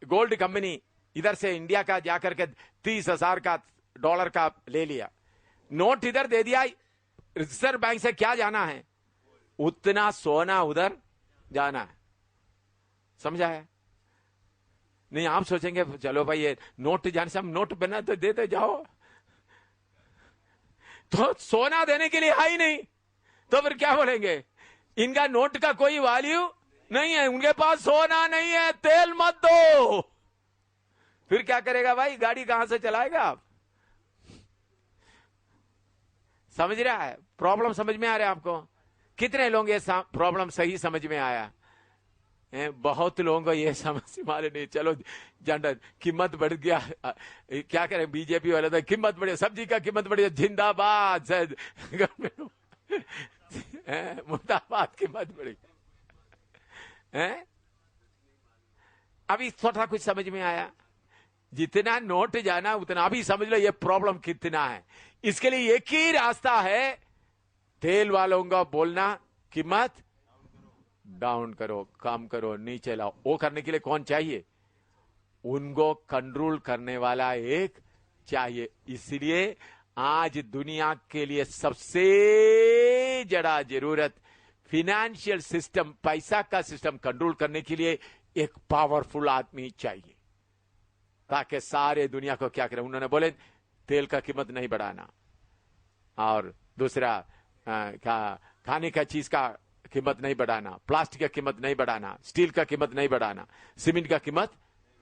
Speaker 1: गोल्ड कंपनी इधर से इंडिया का जाकर के 30,000 का डॉलर का ले लिया, नोट इधर दे दिया, रिजर्व बैंक से क्या जाना है? उतना सोना उधर जाना है। समझा है? नहीं, आप सोचेंगे चलो भाई ये नोट जाने से हम नोट बना तो देते जाओ, तो सोना देने के लिए है ही नहीं, तो फिर क्या बोलेंगे? इनका नोट का कोई वैल्यू नहीं है, उनके पास सोना नहीं है, तेल मत दो। फिर क्या करेगा भाई? गाड़ी कहां से चलाएगा? आप समझ रहा है? प्रॉब्लम समझ में आ रहा है आपको? कितने लोग ये प्रॉब्लम सही समझ में आया? बहुत लोगों को ये समझ मारे नहीं। चलो जानता, कीमत बढ़ गया, क्या करें? बीजेपी वाले तो कीमत बढ़े, सब्जी का कीमत बढ़े, जिंदाबाद मुर्दाबाद, कीमत बढ़ी। अभी थोड़ा कुछ समझ में आया? जितना नोट जाना उतना, अभी समझ लो ये प्रॉब्लम कितना है। इसके लिए एक ही रास्ता है, तेल वालों का बोलना कीमत डाउन करो, कम करो, नीचे लाओ। वो करने के लिए कौन चाहिए? उनको कंट्रोल करने वाला एक चाहिए। इसलिए आज दुनिया के लिए सबसे ज्यादा जरूरत फिनेंशियल सिस्टम, पैसा का सिस्टम कंट्रोल करने के लिए एक पावरफुल आदमी चाहिए, ताकि सारे दुनिया को क्या करें? उन्होंने बोले तेल का कीमत नहीं बढ़ाना, और दूसरा खाने का चीज का कीमत नहीं बढ़ाना, प्लास्टिक का कीमत नहीं बढ़ाना, स्टील का कीमत नहीं बढ़ाना, सीमेंट का कीमत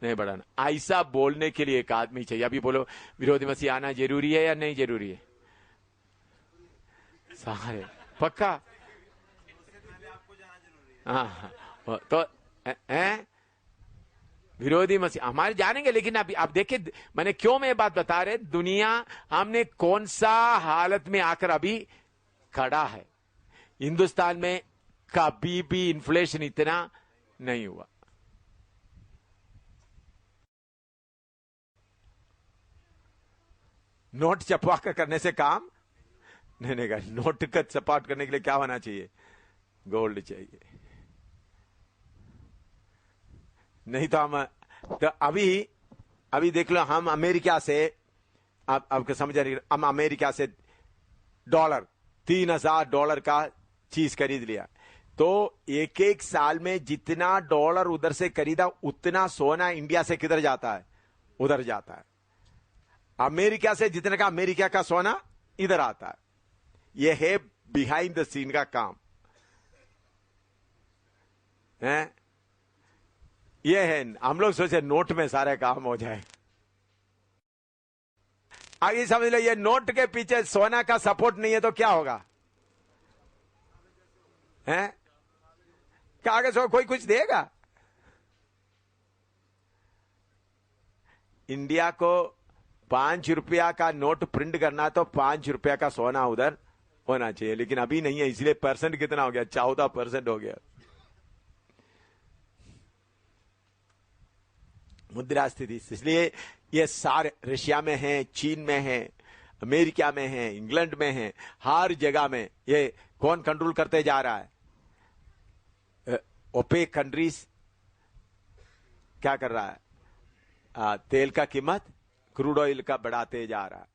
Speaker 1: नहीं बढ़ाना। ऐसा बोलने के लिए एक आदमी चाहिए। अभी बोलो विरोधी मसीह आना जरूरी है या नहीं जरूरी है? सारे पक्का? हाँ, तो विरोधी मसीह हमारे जानेंगे, लेकिन अभी आप देखिए मैंने क्यों मैं ये बात बता रहे, दुनिया हमने कौन सा हालत में आकर अभी खड़ा है। हिंदुस्तान में कभी भी इन्फ्लेशन इतना नहीं हुआ। नोट छपवा कर करने से काम नहीं का। नोट का सपोर्ट करने के लिए क्या होना चाहिए? गोल्ड चाहिए। नहीं तो हम तो अभी देख लो, हम अमेरिका से आपको समझ रही, हम अमेरिका से डॉलर $3,000 का चीज खरीद लिया, तो एक एक साल में जितना डॉलर उधर से खरीदा उतना सोना इंडिया से किधर जाता है? उधर जाता है। अमेरिका से जितने का अमेरिका का सोना इधर आता है। यह है बिहाइंड द सीन का काम है। यह है, हम लोग सोचे नोट में सारे काम हो जाए। आगे समझ लो, ये नोट के पीछे सोना का सपोर्ट नहीं है तो क्या होगा? हैं? कागज हो, कोई कुछ देगा? इंडिया को 5 रुपया का नोट प्रिंट करना तो 5 रुपया का सोना उधर होना चाहिए, लेकिन अभी नहीं है। इसलिए परसेंट कितना हो गया? 14% हो गया मुद्रा स्थिति। इसलिए ये सारे रशिया में है, चीन में है, अमेरिका में है, इंग्लैंड में है, हर जगह में ये कौन कंट्रोल करते जा रहा है? ओपेक कंट्रीज क्या कर रहा है? तेल का कीमत, क्रूड ऑयल का बढ़ाते जा रहा है।